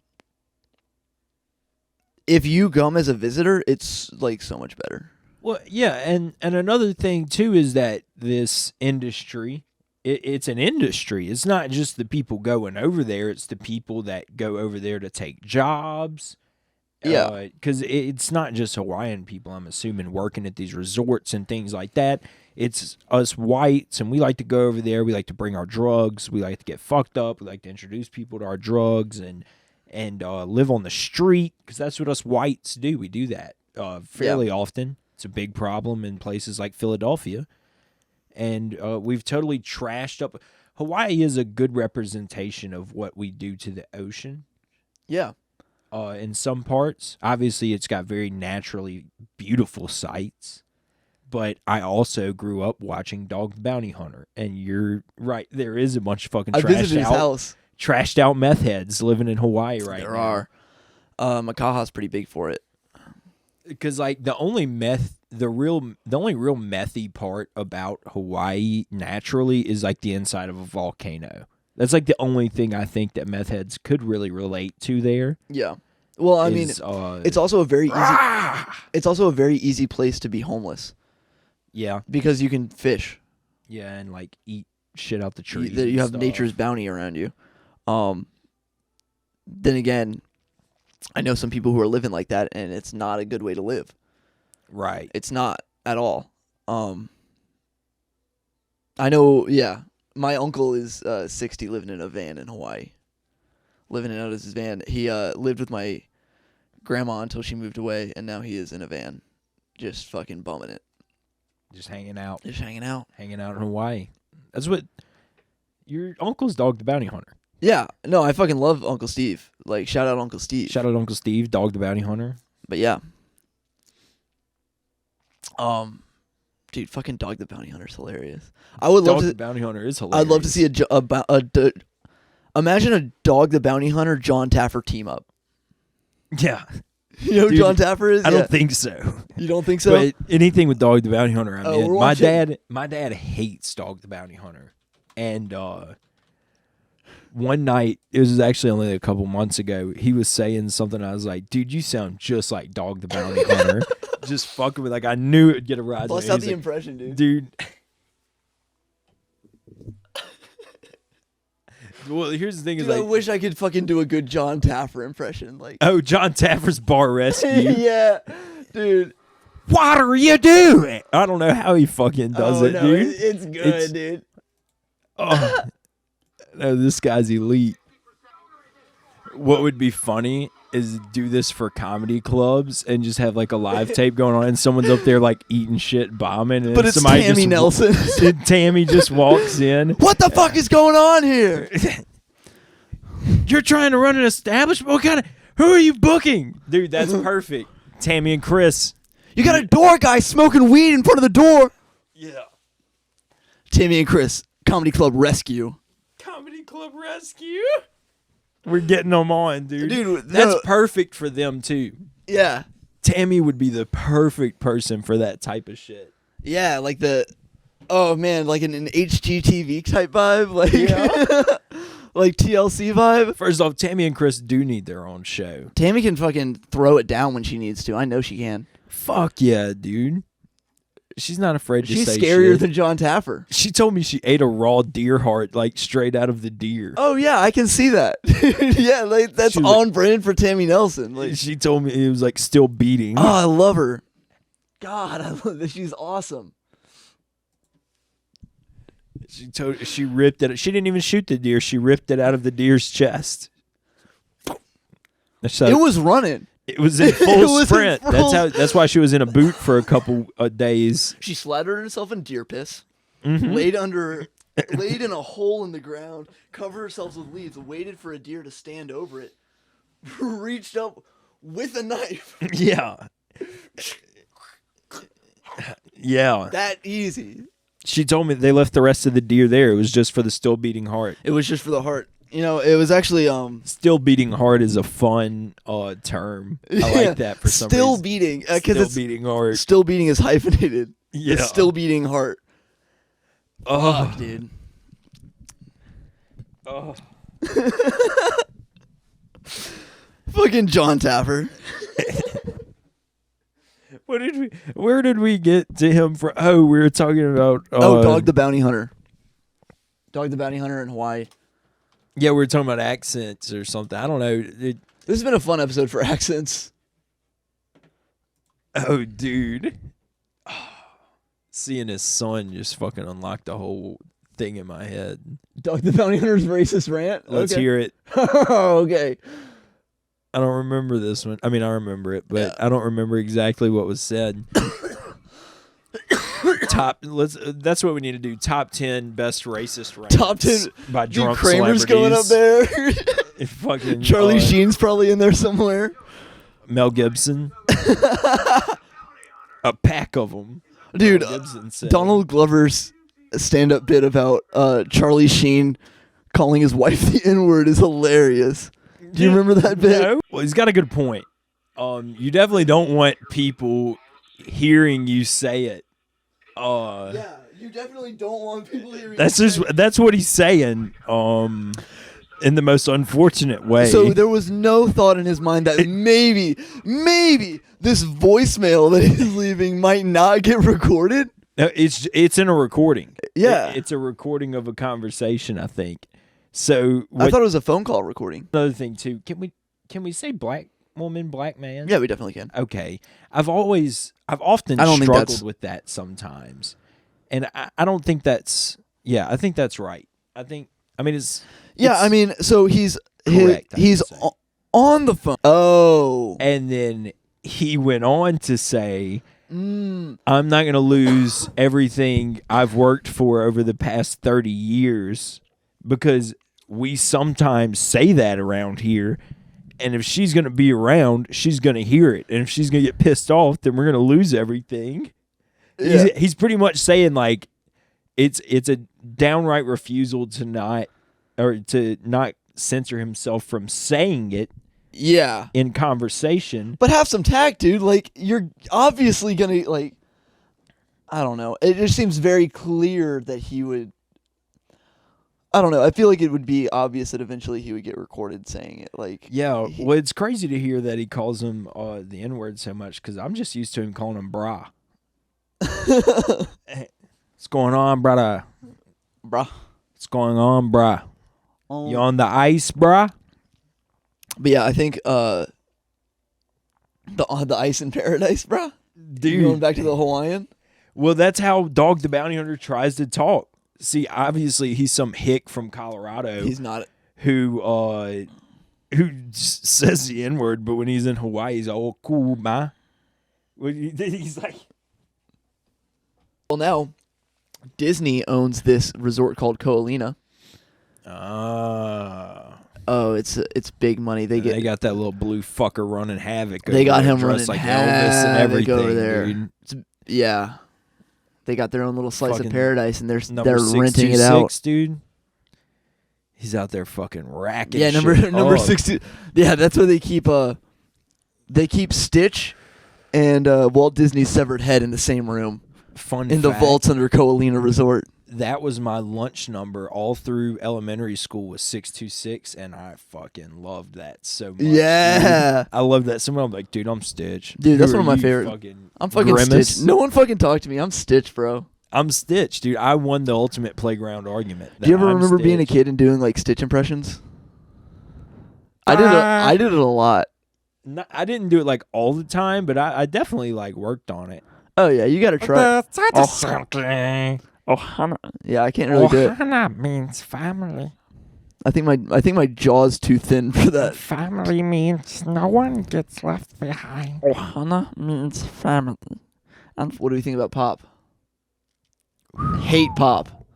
Speaker 2: if you come as a visitor, it's like so much better.
Speaker 1: Well, yeah, and another thing too is that this industry, it's an industry. It's not just the people going over there. It's the people that go over there to take jobs.
Speaker 2: Yeah.
Speaker 1: Because it's not just Hawaiian people, I'm assuming, working at these resorts and things like that. It's us whites, and we like to go over there. We like to bring our drugs. We like to get fucked up. We like to introduce people to our drugs and live on the street, because that's what us whites do. We do that fairly often. It's a big problem in places like Philadelphia. And we've totally trashed up. Hawaii is a good representation of what we do to the ocean.
Speaker 2: Yeah.
Speaker 1: In some parts. Obviously, it's got very naturally beautiful sights. But I also grew up watching Dog the Bounty Hunter. And you're right. There is a bunch of fucking trashed out meth heads living in Hawaii right now.
Speaker 2: There are. Makaha's pretty big for it.
Speaker 1: Because the only real methy part about Hawaii naturally is like the inside of a volcano. That's like the only thing I think that meth heads could really relate to there.
Speaker 2: Yeah. Well, I mean, it's also a very easy. It's also a very easy place to be homeless.
Speaker 1: Yeah.
Speaker 2: Because you can fish.
Speaker 1: Yeah, and like eat shit out the trees.
Speaker 2: You have nature's bounty around you. Then again, I know some people who are living like that, and it's not a good way to live.
Speaker 1: Right.
Speaker 2: It's not at all. I know, yeah. My uncle is 60, living in a van in Hawaii. Living out of his van. He lived with my grandma until she moved away, and now he is in a van. Just fucking bumming it.
Speaker 1: Just hanging out.
Speaker 2: Hanging out
Speaker 1: in Hawaii. That's what... Your uncle's Dog the Bounty Hunter.
Speaker 2: Yeah. No, I fucking love Uncle Steve. Like, shout out Uncle Steve.
Speaker 1: Shout out Uncle Steve, Dog the Bounty Hunter.
Speaker 2: But yeah. Dude, fucking Dog the Bounty Hunter is hilarious. I would love to.
Speaker 1: Dog the Bounty Hunter is hilarious.
Speaker 2: I'd love to see imagine a Dog the Bounty Hunter John Taffer team up.
Speaker 1: Yeah.
Speaker 2: You know who John Taffer is?
Speaker 1: I don't think so.
Speaker 2: You don't think so?
Speaker 1: But anything with Dog the Bounty Hunter, I'm in. My dad hates Dog the Bounty Hunter. And one night, it was actually only a couple months ago, he was saying something. I was like, dude, you sound just like Dog the Bounty Hunter. Just fucking with, like, I knew it would get a rise.
Speaker 2: Bust out the impression, dude.
Speaker 1: Dude. Well, here's the thing.
Speaker 2: Dude, I wish I could fucking do a good John Taffer impression. Like,
Speaker 1: oh, John Taffer's Bar Rescue.
Speaker 2: Yeah, dude.
Speaker 1: What are you doing? I don't know how he fucking does it, dude.
Speaker 2: It's good, dude.
Speaker 1: Oh, no, this guy's elite. What would be funny is do this for comedy clubs and just have like a live tape going on, and someone's up there like eating shit, bombing, and
Speaker 2: but it's
Speaker 1: somebody
Speaker 2: Tammy Nelson.
Speaker 1: Tammy just walks in.
Speaker 2: What the fuck is going on here?
Speaker 1: You're trying to run an establishment? What kind of? Who are you booking, dude? That's perfect. Tammy and Chris.
Speaker 2: You got a door guy smoking weed in front of the door.
Speaker 1: Yeah.
Speaker 2: Tammy and Chris, Comedy Club Rescue.
Speaker 1: Comedy Club Rescue. We're getting them on, dude.
Speaker 2: Dude,
Speaker 1: that's perfect for them too.
Speaker 2: Yeah.
Speaker 1: Tammy would be the perfect person for that type of shit.
Speaker 2: Yeah, like oh man, like an HGTV type vibe, like like TLC vibe.
Speaker 1: First off, Tammy and Chris do need their own show.
Speaker 2: Tammy can fucking throw it down when she needs to. I know she can.
Speaker 1: Fuck yeah, dude. She's not afraid to
Speaker 2: She's
Speaker 1: say
Speaker 2: scarier
Speaker 1: shit.
Speaker 2: than John Taffer.
Speaker 1: She told me she ate a raw deer heart, like straight out of the deer.
Speaker 2: Oh yeah, I can see that. Yeah, like that's
Speaker 1: She was
Speaker 2: on brand for Tammy Nelson. Like,
Speaker 1: she told me it was like still beating.
Speaker 2: oh, I love her. God, I love that. She's awesome.
Speaker 1: She ripped it. She didn't even shoot the deer. She ripped it out of the deer's chest. So,
Speaker 2: It was running.
Speaker 1: It was in full
Speaker 2: It was in
Speaker 1: sprint.
Speaker 2: full-
Speaker 1: That's why she was in a boot for a couple of days.
Speaker 2: She slathered herself in deer piss,
Speaker 1: Mhm.
Speaker 2: laid in a hole in the ground, covered herself with leaves, waited for a deer to stand over it, reached up with a knife.
Speaker 1: Yeah. Yeah.
Speaker 2: That easy.
Speaker 1: She told me they left the rest of the deer there. It was just for the still beating heart.
Speaker 2: It was just for the heart. You know, it was actually
Speaker 1: Still beating heart is a fun term. I like that for some
Speaker 2: still
Speaker 1: reason.
Speaker 2: beating
Speaker 1: Still
Speaker 2: because
Speaker 1: beating heart.
Speaker 2: still beating is hyphenated.
Speaker 1: Yeah.
Speaker 2: It's still beating heart.
Speaker 1: Oh,
Speaker 2: Fuck, dude.
Speaker 1: oh.
Speaker 2: Fucking John Taffer.
Speaker 1: Where did we get to him from? Oh, we were talking about
Speaker 2: Dog the Bounty Hunter. Dog the Bounty Hunter in Hawaii.
Speaker 1: Yeah, we were talking about accents or something. I don't know.
Speaker 2: This has been a fun episode for accents.
Speaker 1: Oh, dude. Seeing his son just fucking unlocked the whole thing in my head.
Speaker 2: Dog the Bounty Hunter's racist rant?
Speaker 1: Let's hear it.
Speaker 2: Okay.
Speaker 1: I don't remember this one. I mean, I remember it, but
Speaker 2: Yeah.
Speaker 1: I don't remember exactly what was said. That's what we need to do. Top 10 best racist rants.
Speaker 2: Top 10
Speaker 1: by
Speaker 2: Dude,
Speaker 1: drunk
Speaker 2: Kramer's going up there.
Speaker 1: Fucking
Speaker 2: Charlie Sheen's probably in there somewhere.
Speaker 1: Mel Gibson. A pack of them.
Speaker 2: Dude,
Speaker 1: Mel Gibson said.
Speaker 2: Donald Glover's stand-up bit about Charlie Sheen calling his wife the N-word is hilarious. Do you remember that bit?
Speaker 1: No. Well, he's got a good point. You definitely don't want people hearing you say it.
Speaker 2: Yeah, you definitely don't want people hearing.
Speaker 1: That's what he's saying. In the most unfortunate way.
Speaker 2: So there was no thought in his mind that maybe this voicemail that he's leaving might not get recorded.
Speaker 1: No, it's in a recording.
Speaker 2: Yeah.
Speaker 1: It's a recording of a conversation, I think. So
Speaker 2: I thought it was a phone call recording.
Speaker 1: another thing too. Can we say black woman, black man?
Speaker 2: Yeah, we definitely can.
Speaker 1: Okay. I've often
Speaker 2: I don't think
Speaker 1: struggled
Speaker 2: that's-
Speaker 1: with that sometimes, and I don't think that's. Yeah, I think that's right.
Speaker 2: Yeah, I mean, so he's
Speaker 1: correct, I
Speaker 2: he's
Speaker 1: would say.
Speaker 2: on the phone. Oh.
Speaker 1: And then he went on to say, I'm not going to lose everything I've worked for over the past 30 years because we sometimes say that around here. And if she's going to be around, she's going to hear it. And if she's going to get pissed off, then we're going to lose everything.
Speaker 2: Yeah.
Speaker 1: He's pretty much saying, like, it's a downright refusal to not censor himself from saying it
Speaker 2: Yeah.
Speaker 1: in conversation.
Speaker 2: But have some tact, dude. Like, you're obviously going to, like, I don't know. It just seems very clear that he would. I don't know. I feel like it would be obvious that eventually he would get recorded saying it. Like,
Speaker 1: Yeah, well, it's crazy to hear that he calls him the N-word so much because I'm just used to him calling him brah. What's going on, brother?
Speaker 2: bruh.
Speaker 1: What's going on, brah? You on the ice, brah?
Speaker 2: But yeah, I think the ice in paradise, bruh.
Speaker 1: Dude.
Speaker 2: Going back to the Hawaiian.
Speaker 1: Well, that's how Dog the Bounty Hunter tries to talk. See, obviously, he's some hick from Colorado
Speaker 2: He's not.
Speaker 1: who says the N-word, but when he's in Hawaii, he's all cool, ma. He's like...
Speaker 2: Well, now Disney owns this resort called Ko'olina. Oh, it's big money. They
Speaker 1: got that little blue fucker running havoc.
Speaker 2: They got him
Speaker 1: dressed
Speaker 2: running
Speaker 1: like Elvis and everything
Speaker 2: over there.
Speaker 1: dude.
Speaker 2: Yeah. They got their own little slice
Speaker 1: Fucking
Speaker 2: of paradise, and they're
Speaker 1: Number
Speaker 2: renting it out.
Speaker 1: 626, dude. He's out there fucking racking.
Speaker 2: Yeah, number
Speaker 1: shit
Speaker 2: number
Speaker 1: up.
Speaker 2: 60. Yeah, that's where they keep Stitch and Walt Disney's severed head in the same room
Speaker 1: Fun
Speaker 2: in the
Speaker 1: fact,
Speaker 2: vaults under Coalina Resort.
Speaker 1: That was my lunch number all through elementary school was 626, and I fucking loved that so much.
Speaker 2: Yeah.
Speaker 1: dude. I loved that so much. I'm like, dude, I'm Stitch.
Speaker 2: Dude, that's
Speaker 1: Who
Speaker 2: one
Speaker 1: are
Speaker 2: of my
Speaker 1: you,
Speaker 2: favorite.
Speaker 1: Fucking
Speaker 2: I'm fucking
Speaker 1: Grimace?
Speaker 2: Stitch. No one fucking talk to me. I'm Stitch, bro.
Speaker 1: I'm Stitch, dude. I won the ultimate playground argument.
Speaker 2: Do you ever
Speaker 1: I'm
Speaker 2: remember being a
Speaker 1: Stitch.
Speaker 2: kid and doing like Stitch impressions? I did it a lot.
Speaker 1: No, I didn't do it like all the time, but I definitely like worked on it.
Speaker 2: Oh yeah, you gotta try.
Speaker 1: Something.
Speaker 4: Ohana.
Speaker 2: Yeah, I can't really do it.
Speaker 4: Ohana means family.
Speaker 2: I think my jaw's too thin for that.
Speaker 4: Family means no one gets left behind. Ohana means family. And
Speaker 2: What do you think about pop? Hate pop.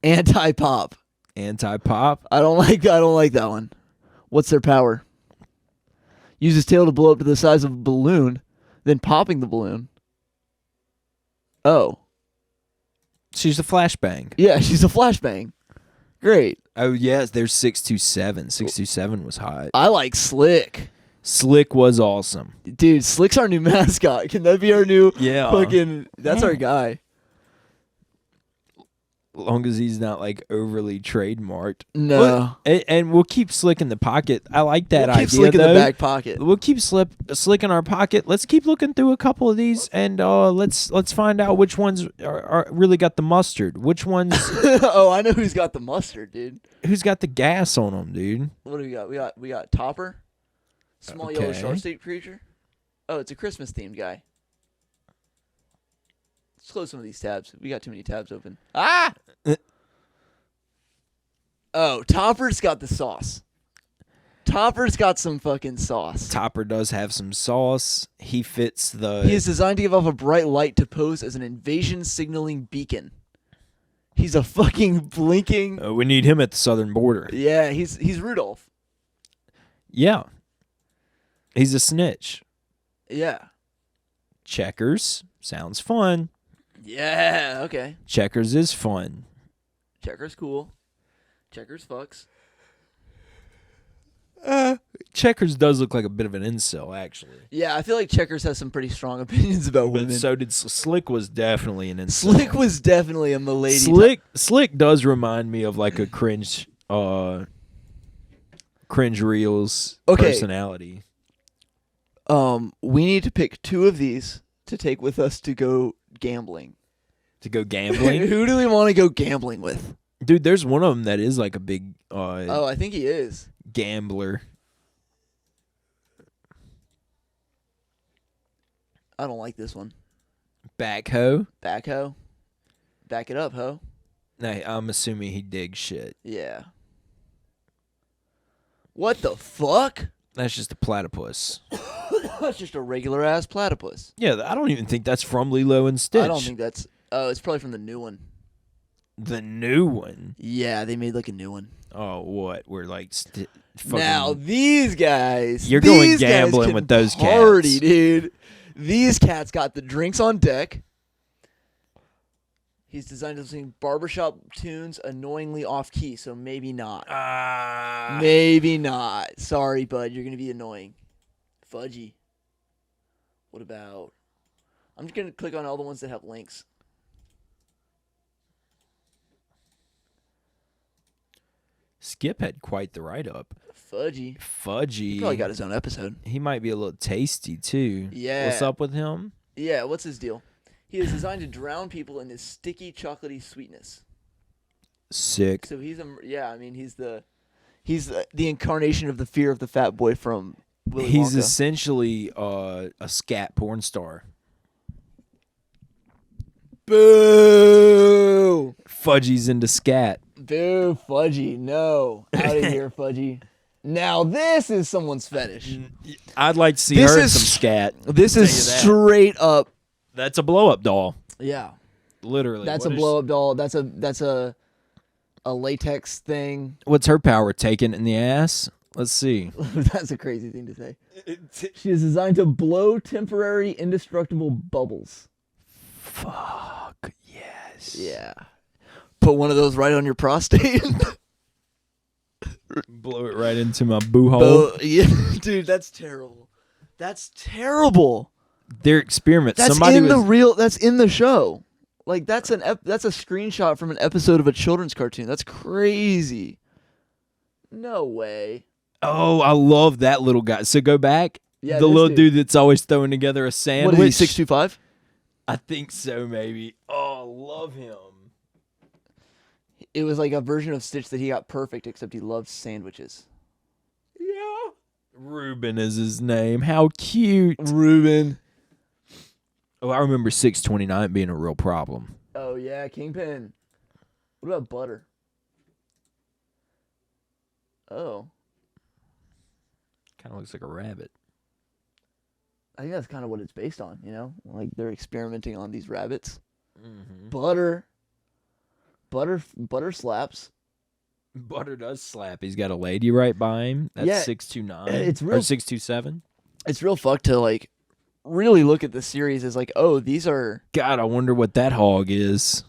Speaker 2: Anti-pop.
Speaker 1: Anti-pop.
Speaker 2: I don't like that one. What's their power? Use his tail to blow up to the size of a balloon, then popping the balloon. Oh.
Speaker 1: She's a flashbang.
Speaker 2: Yeah, she's a flashbang. Great.
Speaker 1: Oh yes, there's 627. 627 was hot.
Speaker 2: I like Slick.
Speaker 1: Slick was awesome.
Speaker 2: Dude, Slick's our new mascot. Can that be our new
Speaker 1: Yeah.
Speaker 2: fucking... That's our guy.
Speaker 1: Long as he's not like overly trademarked.
Speaker 2: No.
Speaker 1: Well, and we'll keep Slick in the pocket. I like that
Speaker 2: We'll keep
Speaker 1: idea.
Speaker 2: Slick in the
Speaker 1: though.
Speaker 2: back pocket.
Speaker 1: We'll keep Slick in our pocket. Let's keep looking through a couple of these, and let's find out which ones are really got the mustard. Which ones?
Speaker 2: Oh, I know who's got the mustard, dude.
Speaker 1: Who's got the gas on them, dude?
Speaker 2: What do we got? We got Topper, small yellow
Speaker 1: Okay.
Speaker 2: shark-shaped creature. Oh, it's a Christmas themed guy. Let's close some of these tabs. We got too many tabs open. Ah! Oh, Topper's got the sauce. Topper's got some fucking sauce.
Speaker 1: Topper does have some sauce. He fits the.
Speaker 2: He is designed to give off a bright light to pose as an invasion signaling beacon. He's a fucking blinking.
Speaker 1: We need him at the southern border.
Speaker 2: Yeah, he's Rudolph.
Speaker 1: Yeah. He's a snitch.
Speaker 2: Yeah.
Speaker 1: Checkers sounds fun.
Speaker 2: Yeah, okay.
Speaker 1: Checkers is fun.
Speaker 2: Checkers cool. Checkers fucks.
Speaker 1: Checkers does look like a bit of an incel, actually.
Speaker 2: Yeah, I feel like Checkers has some pretty strong opinions about
Speaker 1: But
Speaker 2: women.
Speaker 1: so did Slick. Was definitely an incel.
Speaker 2: Slick was definitely a milady.
Speaker 1: Slick does remind me of like a cringe reels
Speaker 2: Okay.
Speaker 1: personality.
Speaker 2: We need to pick two of these to take with us to go gambling.
Speaker 1: To go gambling,
Speaker 2: Who do we want to go gambling with?
Speaker 1: dude. There's one of them that is like a big
Speaker 2: Oh, I think he is.
Speaker 1: gambler.
Speaker 2: I don't like this one.
Speaker 1: Backhoe.
Speaker 2: Backhoe. Back it up, ho.
Speaker 1: Nah, I'm assuming he digs shit.
Speaker 2: Yeah. What the fuck?
Speaker 1: That's just a platypus.
Speaker 2: That's just a regular ass platypus.
Speaker 1: Yeah, I don't even think that's from Lilo and Stitch.
Speaker 2: I don't think that's. Oh, it's probably from the new one.
Speaker 1: The new one.
Speaker 2: Yeah, they made like a new one.
Speaker 1: Oh, what? We're like fucking...
Speaker 2: Now these guys,
Speaker 1: You're going
Speaker 2: these guys
Speaker 1: gambling
Speaker 2: can
Speaker 1: with those
Speaker 2: party,
Speaker 1: cats.
Speaker 2: dude. These cats got the drinks on deck. He's designed to sing barbershop tunes annoyingly off key, so maybe not. Maybe not. Sorry, bud, you're gonna be annoying. Fudgy. What about? I'm just gonna click on all the ones that have links.
Speaker 1: Skip had quite the write-up.
Speaker 2: Fudgy.
Speaker 1: Fudgy.
Speaker 2: He probably got his own episode.
Speaker 1: He might be a little tasty, too.
Speaker 2: Yeah.
Speaker 1: What's up with him?
Speaker 2: Yeah, what's his deal? He is designed to drown people in his sticky, chocolatey sweetness.
Speaker 1: Sick.
Speaker 2: So he's he's the incarnation of the fear of the fat boy from Willy
Speaker 1: He's
Speaker 2: Wonka.
Speaker 1: essentially a scat porn star.
Speaker 2: Boo!
Speaker 1: Fudgy's into scat.
Speaker 2: Boo, Fudgy. No. Out of here, Fudgy. Now this is someone's fetish.
Speaker 1: I'd like to see
Speaker 2: This
Speaker 1: her in
Speaker 2: is-
Speaker 1: some scat.
Speaker 2: This
Speaker 1: Tell
Speaker 2: is
Speaker 1: you that.
Speaker 2: straight up.
Speaker 1: That's a blow-up doll.
Speaker 2: Yeah.
Speaker 1: Literally.
Speaker 2: That's
Speaker 1: What
Speaker 2: a
Speaker 1: is-
Speaker 2: blow up doll. That's a a latex thing.
Speaker 1: What's her power? Taken in the ass? Let's see.
Speaker 2: That's a crazy thing to say. She is designed to blow temporary indestructible bubbles.
Speaker 1: Fuck yes.
Speaker 2: Yeah. Put one of those right on your prostate.
Speaker 1: Blow it right into my boo hole.
Speaker 2: Yeah, dude, that's terrible. That's terrible.
Speaker 1: Their experiments.
Speaker 2: That's
Speaker 1: Somebody
Speaker 2: in
Speaker 1: was,
Speaker 2: the real. That's in the show. Like that's that's a screenshot from an episode of a children's cartoon. That's crazy. No way.
Speaker 1: Oh, I love that little guy. So go back.
Speaker 2: Yeah,
Speaker 1: the
Speaker 2: this
Speaker 1: little dude that's always throwing together a sandwich.
Speaker 2: What is he? 6'5"?
Speaker 1: I think so, maybe. Oh, love him.
Speaker 2: It was like a version of Stitch that he got perfect, except he loves sandwiches.
Speaker 1: Yeah. Ruben is his name. How cute.
Speaker 2: Ruben.
Speaker 1: Oh, I remember 629 being a real problem.
Speaker 2: Oh yeah, Kingpin. What about Butter? Oh.
Speaker 1: Kind of looks like a rabbit.
Speaker 2: I think that's kind of what it's based on, you know? Like they're experimenting on these rabbits.
Speaker 1: Mm-hmm.
Speaker 2: Butter slaps.
Speaker 1: Butter does slap. He's got a lady right by him. That's
Speaker 2: Yeah,
Speaker 1: 629.
Speaker 2: it's real-
Speaker 1: Or 627.
Speaker 2: It's real fucked to like really look at the series as like, oh, these are
Speaker 1: God, I wonder what that hog is.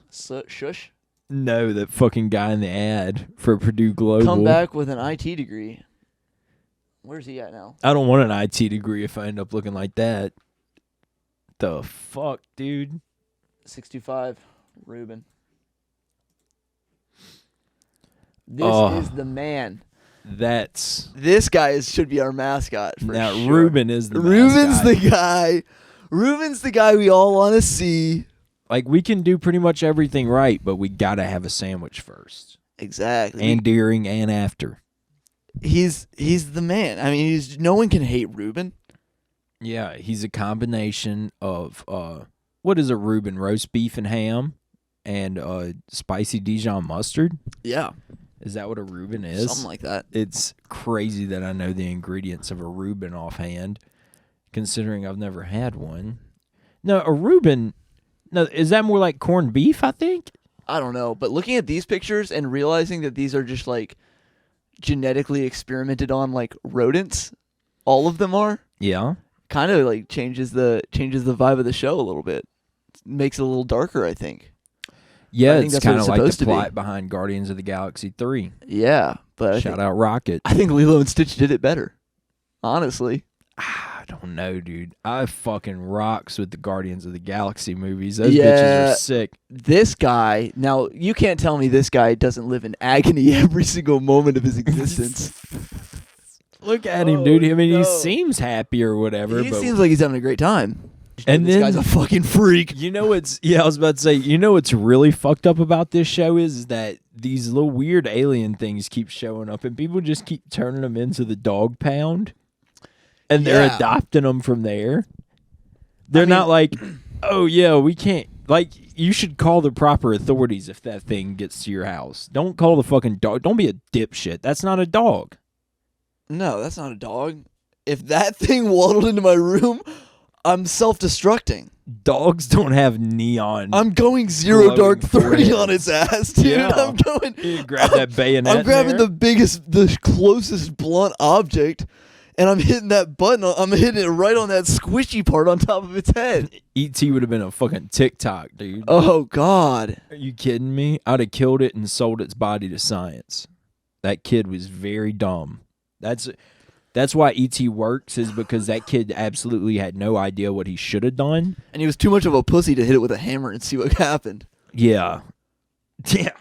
Speaker 2: shush.
Speaker 1: No, that fucking guy in the ad for Purdue Global.
Speaker 2: Come back with an IT degree. Where's he at now?
Speaker 1: I don't want an IT degree if I end up looking like that. The fuck, dude?
Speaker 2: 625, Ruben. This is the man.
Speaker 1: This
Speaker 2: guy should be our mascot for
Speaker 1: now
Speaker 2: sure.
Speaker 1: Ruben is the
Speaker 2: Ruben's
Speaker 1: mascot.
Speaker 2: the guy. Ruben's the guy we all want to see.
Speaker 1: Like, we can do pretty much everything right, but we gotta have a sandwich first.
Speaker 2: Exactly.
Speaker 1: And during and after.
Speaker 2: He's the man. I mean, no one can hate Ruben.
Speaker 1: Yeah, he's a combination of what is a Reuben? Roast beef and ham and spicy Dijon mustard?
Speaker 2: Yeah.
Speaker 1: Is that what a Reuben is?
Speaker 2: Something like that.
Speaker 1: It's crazy that I know the ingredients of a Reuben offhand, considering I've never had one. No, a Reuben, no, is that more like corned beef, I think?
Speaker 2: I don't know, but looking at these pictures and realizing that these are just like genetically experimented on like rodents, all of them are,
Speaker 1: Yeah.
Speaker 2: kind of like changes the vibe of the show a little bit. Makes it a little darker, I think.
Speaker 1: Yeah,
Speaker 2: I think
Speaker 1: it's
Speaker 2: that's what
Speaker 1: kind
Speaker 2: it's
Speaker 1: of like the
Speaker 2: supposed to be.
Speaker 1: plot behind Guardians of the Galaxy 3.
Speaker 2: Yeah, but
Speaker 1: Shout out Rocket.
Speaker 2: I think Lilo and Stitch did it better. Honestly.
Speaker 1: I don't know, dude. I fucking rocks with the Guardians of the Galaxy movies. Those
Speaker 2: Yeah.
Speaker 1: bitches are sick.
Speaker 2: This guy, now you can't tell me this guy doesn't live in agony every single moment of his existence.
Speaker 1: Look at him,
Speaker 2: Oh,
Speaker 1: dude. I mean,
Speaker 2: no.
Speaker 1: he seems happy or whatever.
Speaker 2: He
Speaker 1: but
Speaker 2: seems like he's having a great time.
Speaker 1: And
Speaker 2: this
Speaker 1: then-
Speaker 2: guy's a fucking freak.
Speaker 1: You know what's I was about to say, you know what's really fucked up about this show is that these little weird alien things keep showing up and people just keep turning them into the dog pound and they're
Speaker 2: Yeah.
Speaker 1: adopting them from there. They're
Speaker 2: mean-
Speaker 1: not like, oh yeah, we can't, like, you should call the proper authorities if that thing gets to your house. Don't call the fucking dog. Don't be a dipshit. That's not a dog.
Speaker 2: No, that's not a dog. If that thing waddled into my room, I'm self-destructing.
Speaker 1: Dogs don't have neon.
Speaker 2: I'm going zero
Speaker 1: Glowing
Speaker 2: dark 30
Speaker 1: foreheads.
Speaker 2: on its ass, dude.
Speaker 1: Yeah.
Speaker 2: I'm going.
Speaker 1: You grab that bayonet.
Speaker 2: I'm grabbing
Speaker 1: there.
Speaker 2: the closest blunt object, and I'm hitting that button. I'm hitting it right on that squishy part on top of its head.
Speaker 1: E.T. would have been a fucking TikTok, dude.
Speaker 2: Oh God.
Speaker 1: Are you kidding me? I'd have killed it and sold its body to science. That kid was very dumb. That's why E.T. works, is because that kid absolutely had no idea what he should have done.
Speaker 2: And he was too much of a pussy to hit it with a hammer and see what happened.
Speaker 1: Yeah. Yeah.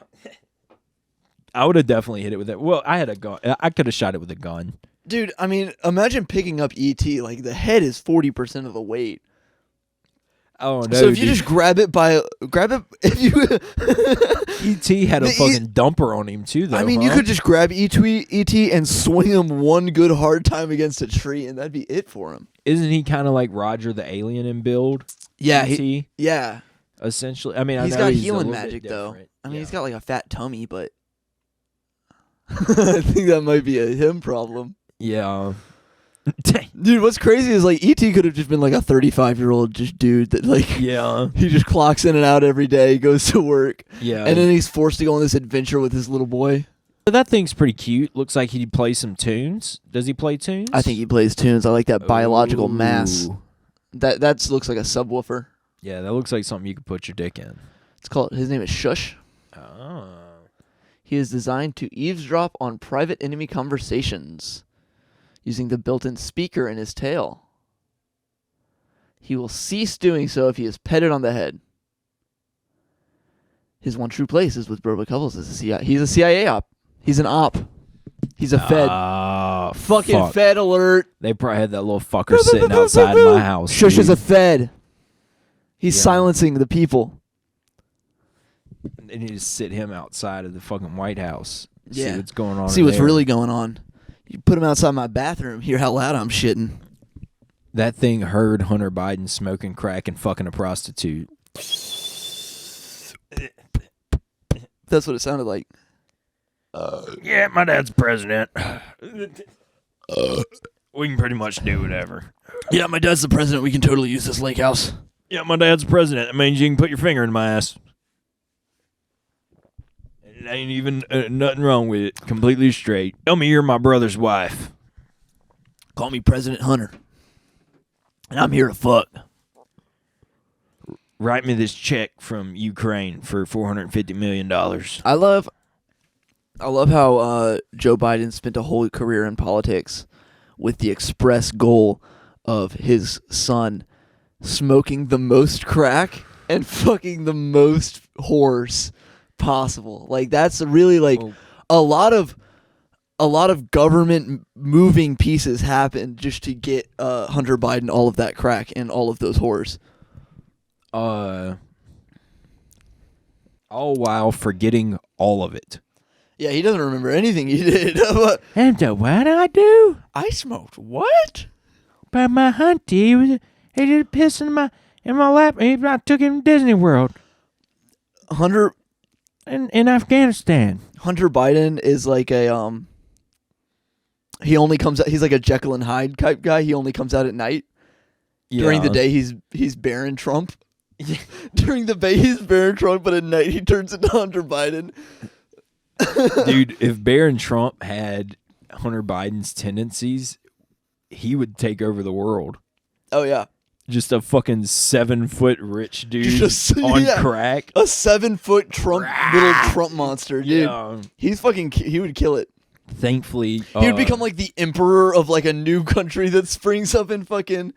Speaker 1: I would have definitely hit it with it. Well, I had a gun. I could have shot it with a gun.
Speaker 2: Dude, I mean, imagine picking up E.T. Like, the head is 40% of the weight.
Speaker 1: Oh, no,
Speaker 2: So if you
Speaker 1: dude.
Speaker 2: just grab it, if you...
Speaker 1: E.T. had a
Speaker 2: The
Speaker 1: fucking dumper on him, too, though.
Speaker 2: I mean, you could just grab E.T. and swing him one good hard time against a tree, and that'd be it for him.
Speaker 1: Isn't he kind of like Roger the Alien in build?
Speaker 2: Yeah,
Speaker 1: E.T.?
Speaker 2: Yeah.
Speaker 1: Essentially. I mean, I
Speaker 2: He's
Speaker 1: know
Speaker 2: got
Speaker 1: he's a
Speaker 2: healing
Speaker 1: little bit
Speaker 2: magic, though.
Speaker 1: different.
Speaker 2: I mean,
Speaker 1: Yeah.
Speaker 2: he's got like a fat tummy, but I think that might be a him problem.
Speaker 1: Yeah.
Speaker 2: Dude, what's crazy is like E.T. could have just been like a 35-year-old just dude that like
Speaker 1: Yeah.
Speaker 2: he just clocks in and out every day, goes to work,
Speaker 1: Yeah.
Speaker 2: and then he's forced to go on this adventure with his little boy.
Speaker 1: That thing's pretty cute. Looks like he'd play some tunes. Does he play tunes?
Speaker 2: I think he plays tunes. I like that biological mass.
Speaker 1: Ooh.
Speaker 2: That looks like a subwoofer.
Speaker 1: Yeah, that looks like something you could put your dick in.
Speaker 2: It's called. His name is Shush.
Speaker 1: Oh.
Speaker 2: He is designed to eavesdrop on private enemy conversations using the built-in speaker in his tail. He will cease doing so if he is petted on the head. His one true place is with Bourbon Couples as a CIA. He's a CIA op. He's an op. He's a Fed. Fucking
Speaker 1: fuck.
Speaker 2: Fed alert.
Speaker 1: They probably had that little fucker sitting outside my house.
Speaker 2: Shush
Speaker 1: dude.
Speaker 2: is a Fed. He's
Speaker 1: Yeah.
Speaker 2: silencing the people.
Speaker 1: They need to sit him outside of the fucking White House.
Speaker 2: Yeah.
Speaker 1: See what's going on.
Speaker 2: See
Speaker 1: in
Speaker 2: what's
Speaker 1: there.
Speaker 2: really going on. You put him outside my bathroom, hear how loud I'm shitting.
Speaker 1: That thing heard Hunter Biden smoking crack and fucking a prostitute.
Speaker 2: That's what it sounded like.
Speaker 1: Yeah, my dad's president. We can pretty much do whatever.
Speaker 2: Yeah, my dad's the president. We can totally use this lake house.
Speaker 1: Yeah, my dad's president. That means you can put your finger in my ass. It ain't even nothing wrong with it. Completely straight. Tell me you're my brother's wife.
Speaker 2: Call me President Hunter. And I'm here to fuck.
Speaker 1: Write me this check from Ukraine for $450 million.
Speaker 2: I love how Joe Biden spent a whole career in politics with the express goal of his son smoking the most crack and fucking the most whores possible. Like that's really like
Speaker 1: Well,
Speaker 2: a lot of government moving pieces happen just to get Hunter Biden all of that crack and all of those whores.
Speaker 1: all while forgetting all of it.
Speaker 2: Yeah, he doesn't remember anything he did.
Speaker 1: And what I do?
Speaker 2: I smoked what?
Speaker 1: By my hunty, he did piss in my lap, and I took him to Disney World
Speaker 2: Hunter
Speaker 1: in Afghanistan.
Speaker 2: Hunter Biden is like a he only comes out, he's like a Jekyll and Hyde type guy. He only comes out at night. During the day he's Barron Trump. During the day he's Barron Trump, but at night he turns into Hunter Biden.
Speaker 1: Dude, if Barron Trump had Hunter Biden's tendencies, he would take over the world.
Speaker 2: Oh yeah.
Speaker 1: Just a fucking 7-foot rich dude
Speaker 2: Just-
Speaker 1: on
Speaker 2: yeah.
Speaker 1: crack.
Speaker 2: A 7-foot Trump little Trump monster, dude.
Speaker 1: Yeah.
Speaker 2: He would kill it.
Speaker 1: Thankfully,
Speaker 2: He would become like the emperor of like a new country that springs up in fucking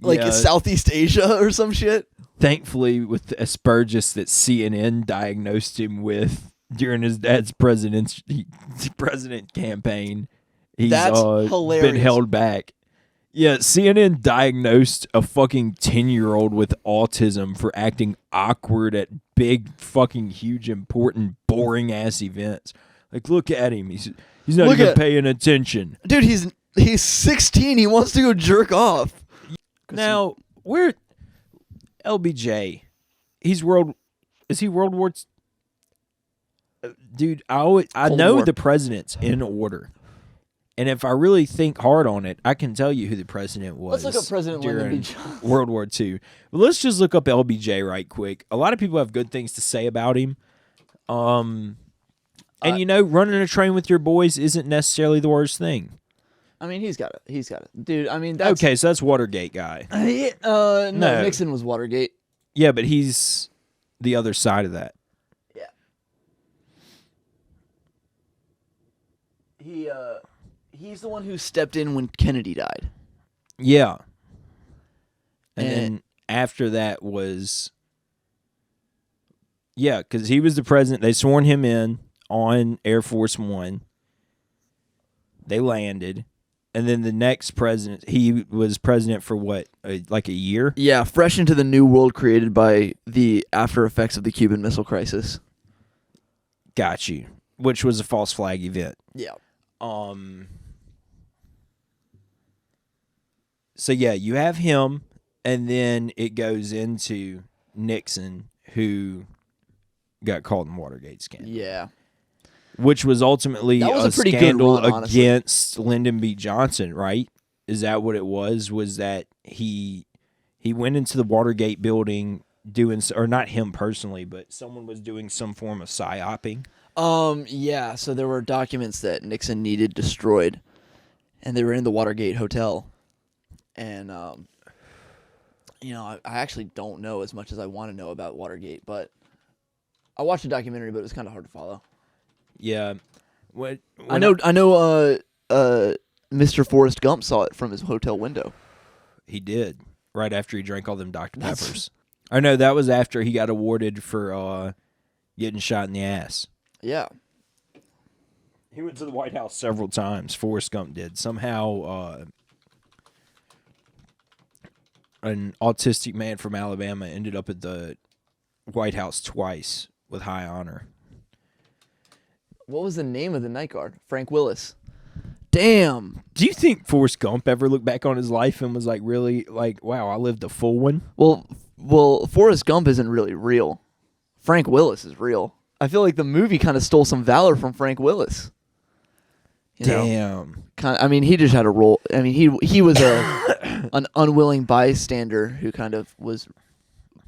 Speaker 2: like
Speaker 1: Yeah.
Speaker 2: Southeast Asia or some shit.
Speaker 1: Thankfully, with the aspergus that CNN diagnosed him with during his dad's president campaign, he's
Speaker 2: That's
Speaker 1: been
Speaker 2: hilarious.
Speaker 1: held back. Yeah, CNN diagnosed a fucking 10-year-old with autism for acting awkward at big, fucking, huge, important, boring ass events. Like, look at him. He's not
Speaker 2: Look
Speaker 1: even
Speaker 2: at-
Speaker 1: paying attention.
Speaker 2: Dude, he's 16. He wants to go jerk off.
Speaker 1: Now, where LBJ? Is he World War? Dude, I
Speaker 2: Cold
Speaker 1: know
Speaker 2: War.
Speaker 1: the presidents in order, and if I really think hard on it, I can tell you who the president was.
Speaker 2: Let's look up President Lyndon B.
Speaker 1: during
Speaker 2: Johnson.
Speaker 1: World War II. But let's just look up LBJ right quick. A lot of people have good things to say about him. And running a train with your boys isn't necessarily the worst thing.
Speaker 2: I mean, he's got it. Dude, I mean, that's...
Speaker 1: Okay, so that's Watergate guy.
Speaker 2: No,
Speaker 1: No.
Speaker 2: Nixon was Watergate.
Speaker 1: Yeah, but he's the other side of that.
Speaker 2: Yeah. He's the one who stepped in when Kennedy died.
Speaker 1: Yeah. And
Speaker 2: And-
Speaker 1: then after that was... Yeah, because he was the president. They sworn him in on Air Force One. They landed. And then the next president, he was president for what, like a year?
Speaker 2: Yeah, fresh into the new world created by the after effects of the Cuban Missile Crisis.
Speaker 1: Got you. Which was a false flag event.
Speaker 2: Yeah.
Speaker 1: So yeah, you have him, and then it goes into Nixon, who got caught in Watergate scandal.
Speaker 2: Yeah.
Speaker 1: Which was ultimately
Speaker 2: That was a pretty good
Speaker 1: scandal
Speaker 2: run, honestly.
Speaker 1: against Lyndon B. Johnson, right? Is that what it was? Was that he went into the Watergate building doing, or not him personally, but someone was doing some form of psyoping?
Speaker 2: Yeah, so there were documents that Nixon needed destroyed, and they were in the Watergate Hotel. And, I actually don't know as much as I want to know about Watergate, but I watched a documentary, but it was kind of hard to follow.
Speaker 1: Yeah.
Speaker 2: I know, Mr. Forrest Gump saw it from his hotel window.
Speaker 1: He did, right after he drank all them Dr. Peppers. I know that was after he got awarded for getting shot in the ass.
Speaker 2: Yeah.
Speaker 1: He went to the White House several times. Forrest Gump did. Somehow, an autistic man from Alabama ended up at the White House twice with high honor.
Speaker 2: What was the name of the night guard? Frank Willis. Damn.
Speaker 1: Do you think Forrest Gump ever looked back on his life and was like, really, like, wow, I lived a full one?
Speaker 2: Well, Forrest Gump isn't really real. Frank Willis is real. I feel like the movie kind of stole some valor from Frank Willis.
Speaker 1: Damn.
Speaker 2: He just had a role. I mean, he was an unwilling bystander who kind of was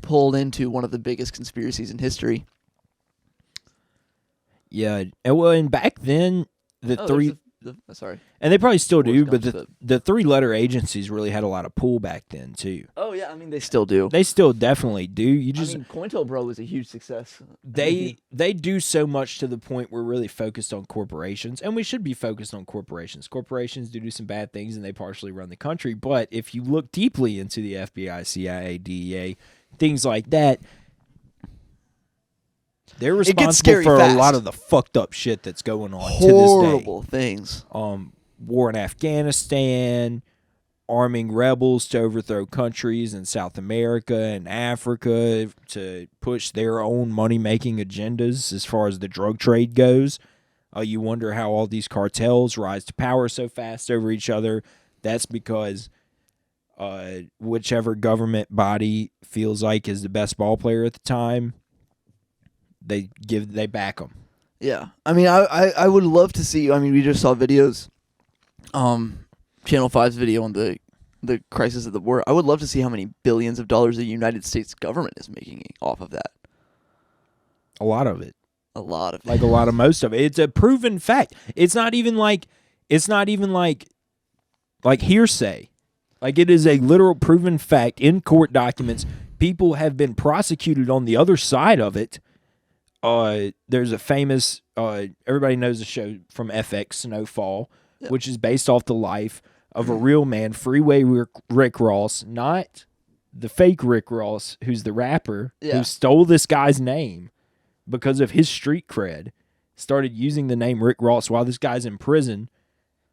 Speaker 2: pulled into one of the biggest conspiracies in history.
Speaker 1: Yeah. And back then,
Speaker 2: sorry.
Speaker 1: And they probably still do, but
Speaker 2: Gump's
Speaker 1: the three-letter agencies really had a lot of pull back then, too.
Speaker 2: Oh, yeah, I mean, they still do.
Speaker 1: They still definitely do.
Speaker 2: COINTELPRO was a huge success.
Speaker 1: They do so much to the point we're really focused on corporations, and we should be focused on corporations. Corporations do some bad things, and they partially run the country, but if you look deeply into the FBI, CIA, DEA, things like that, they're responsible for a lot of the fucked up shit that's going on to this day.
Speaker 2: Horrible things.
Speaker 1: War in Afghanistan, arming rebels to overthrow countries in South America and Africa to push their own money-making agendas as far as the drug trade goes. You wonder how all these cartels rise to power so fast over each other. That's because whichever government body feels like is the best ball player at the time, they back them.
Speaker 2: Yeah. I mean, I would love to see, we just saw videos, Channel 5's video on the crisis of the war. I would love to see how many billions of dollars the United States government is making off of that.
Speaker 1: A lot of it.
Speaker 2: Like
Speaker 1: a lot of most of it. It's a proven fact. It's not even like hearsay. Like, it is a literal proven fact in court documents. People have been prosecuted on the other side of it. There's a famous, everybody knows the show from FX, Snowfall, which is based off the life of a real man, Freeway Rick Ross, not the fake Rick Ross, who's the rapper, who stole this guy's name because of his street cred, started using the name Rick Ross while this guy's in prison,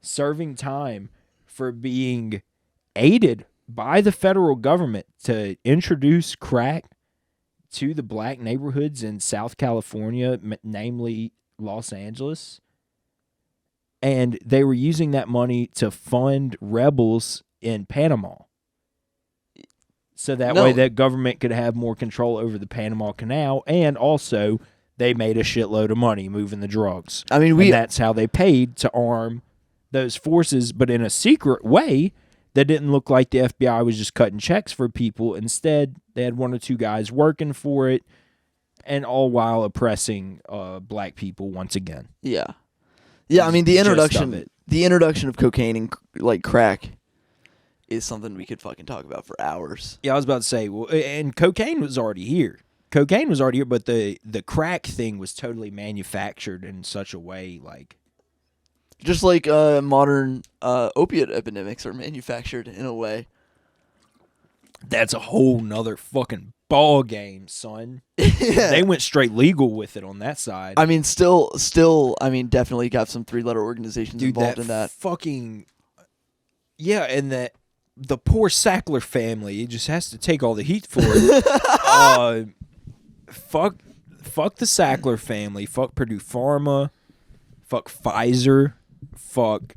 Speaker 1: serving time for being aided by the federal government to introduce crack to the black neighborhoods in South California, namely Los Angeles. And they were using that money to fund rebels in Panama. So that way that government could have more control over the Panama Canal, and also they made a shitload of money moving the drugs. And that's how they paid to arm those forces, but in a secret way that didn't look like the FBI was just cutting checks for people. Instead, they had one or two guys working for it, and all while oppressing black people once again.
Speaker 2: Yeah. Yeah, I mean, the introduction of cocaine and like crack is something we could fucking talk about for hours.
Speaker 1: Yeah, I was about to say, well, and cocaine was already here. But the crack thing was totally manufactured in such a way, like...
Speaker 2: Just like modern opiate epidemics are manufactured in a way.
Speaker 1: That's a whole nother fucking ball game, son. Yeah. They went straight legal with it on that side.
Speaker 2: I mean, still, definitely got some three-letter organizations involved in that.
Speaker 1: Fucking... Yeah, and the poor Sackler family, it just has to take all the heat for it. Fuck the Sackler family. Fuck Purdue Pharma. Fuck Pfizer. Fuck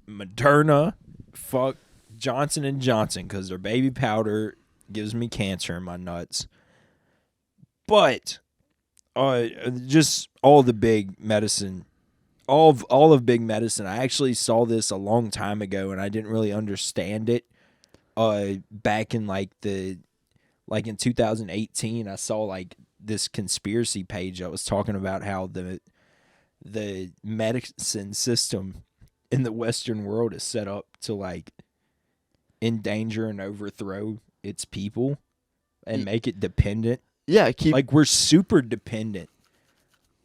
Speaker 1: Moderna. Fuck Johnson & Johnson, because their baby powder gives me cancer in my nuts. But just all the big medicine all of big medicine. I actually saw this a long time ago, and I didn't really understand it. Back in in 2018, I saw like this conspiracy page that was talking about how the medicine system in the Western world is set up to like endanger and overthrow its people and make it dependent.
Speaker 2: Yeah,
Speaker 1: like we're super dependent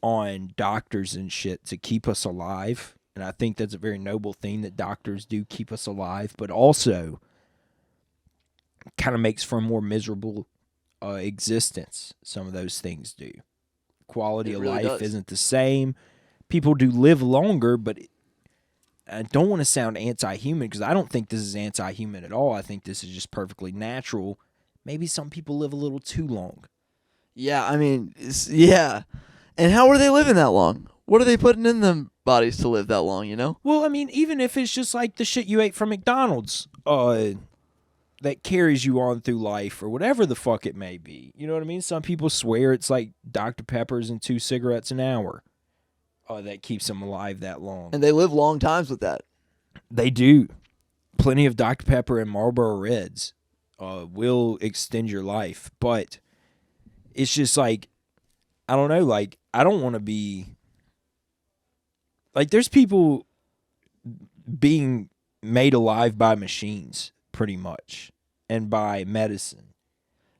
Speaker 1: on doctors and shit to keep us alive, and I think that's a very noble thing that doctors do keep us alive, but also kind of makes for a more miserable existence. Some of those things do. Quality of life isn't the same. People do live longer, but I don't want to sound anti-human because I don't think this is anti-human at all. I think this is just perfectly natural. Maybe some people live a little too long.
Speaker 2: Yeah, I mean, yeah. And how are they living that long? What are they putting in them bodies to live that long, you know?
Speaker 1: Well, I mean, even if it's just like the shit you ate from McDonald's that carries you on through life or whatever the fuck it may be. You know what I mean? Some people swear it's like Dr. Peppers and 2 cigarettes an hour that keeps them alive that long.
Speaker 2: And they live long times with that.
Speaker 1: They do. Plenty of Dr. Pepper and Marlboro Reds will extend your life. But it's just like, I don't know, like, I don't want to be... Like, there's people being made alive by machines, pretty much, and by medicine.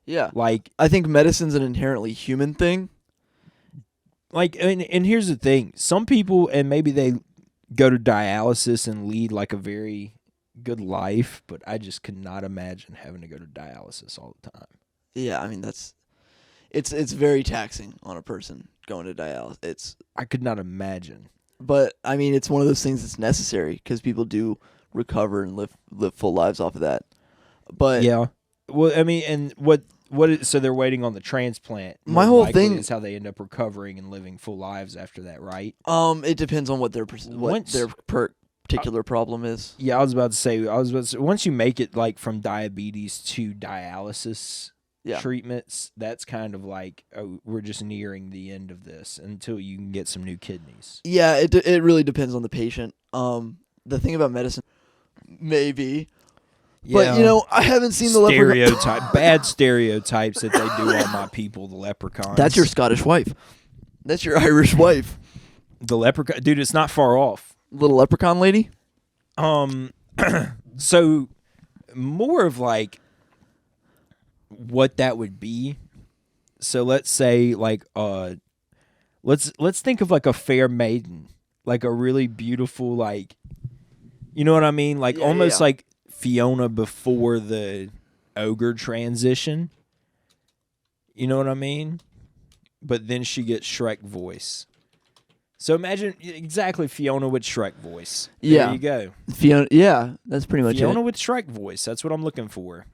Speaker 2: Yeah.
Speaker 1: Like,
Speaker 2: I think medicine's an inherently human thing.
Speaker 1: Like, and here's the thing. Some people, and maybe they go to dialysis and lead, like, a very good life, but I just could not imagine having to go to dialysis all the time.
Speaker 2: Yeah, I mean, it's very taxing on a person going to dialysis.
Speaker 1: I could not imagine.
Speaker 2: But, I mean, it's one of those things that's necessary because people do recover and live full lives off of that. But
Speaker 1: yeah. Well, I mean, and so they're waiting on the transplant.
Speaker 2: My whole thing
Speaker 1: is how they end up recovering and living full lives after that, right?
Speaker 2: It depends on what their particular problem is.
Speaker 1: Yeah, I was about to say once you make it like from diabetes to dialysis treatments, that's kind of like, oh, we're just nearing the end of this until you can get some new kidneys.
Speaker 2: Yeah, it really depends on the patient. The thing about medicine, maybe.
Speaker 1: Yeah.
Speaker 2: But, you know, I haven't seen the
Speaker 1: leprechaun. Bad stereotypes that they do on my people, the leprechauns.
Speaker 2: That's your Scottish wife. That's your Irish wife.
Speaker 1: The leprechaun. Dude, it's not far off.
Speaker 2: Little leprechaun lady?
Speaker 1: So, more of like what that would be. So, let's say, like, let's think of like a fair maiden. Like a really beautiful, like, you know what I mean? Like, almost like Fiona before the ogre transition. You know what I mean? But then she gets Shrek voice. So imagine exactly Fiona with Shrek voice.
Speaker 2: Yeah.
Speaker 1: There you go.
Speaker 2: Fiona, yeah, that's pretty much
Speaker 1: Fiona
Speaker 2: it.
Speaker 1: with Shrek voice. That's what I'm looking for.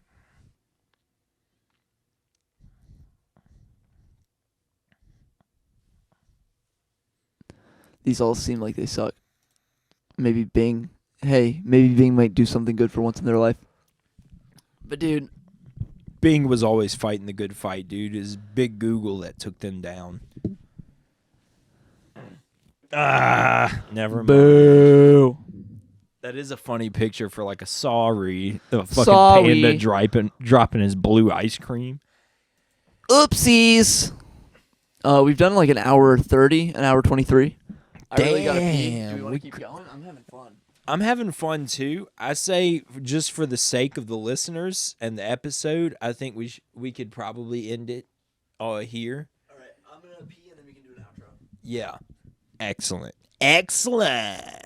Speaker 2: These all seem like they suck. Maybe Bing might do something good for once in their life. But dude,
Speaker 1: Bing was always fighting the good fight, dude. It's Big Google that took them down. Never mind.
Speaker 2: Boo.
Speaker 1: That is a funny picture for like a sorry. The fucking panda dropping his blue ice cream.
Speaker 2: Oopsies. We've done like an hour 30, an hour 23. I really gotta pee. Do we want to keep going? I'm having fun.
Speaker 1: I'm having fun too. I say, just for the sake of the listeners and the episode, I think we could probably end it here.
Speaker 2: All right, I'm gonna pee and then we can do an outro.
Speaker 1: Yeah. Excellent. Excellent.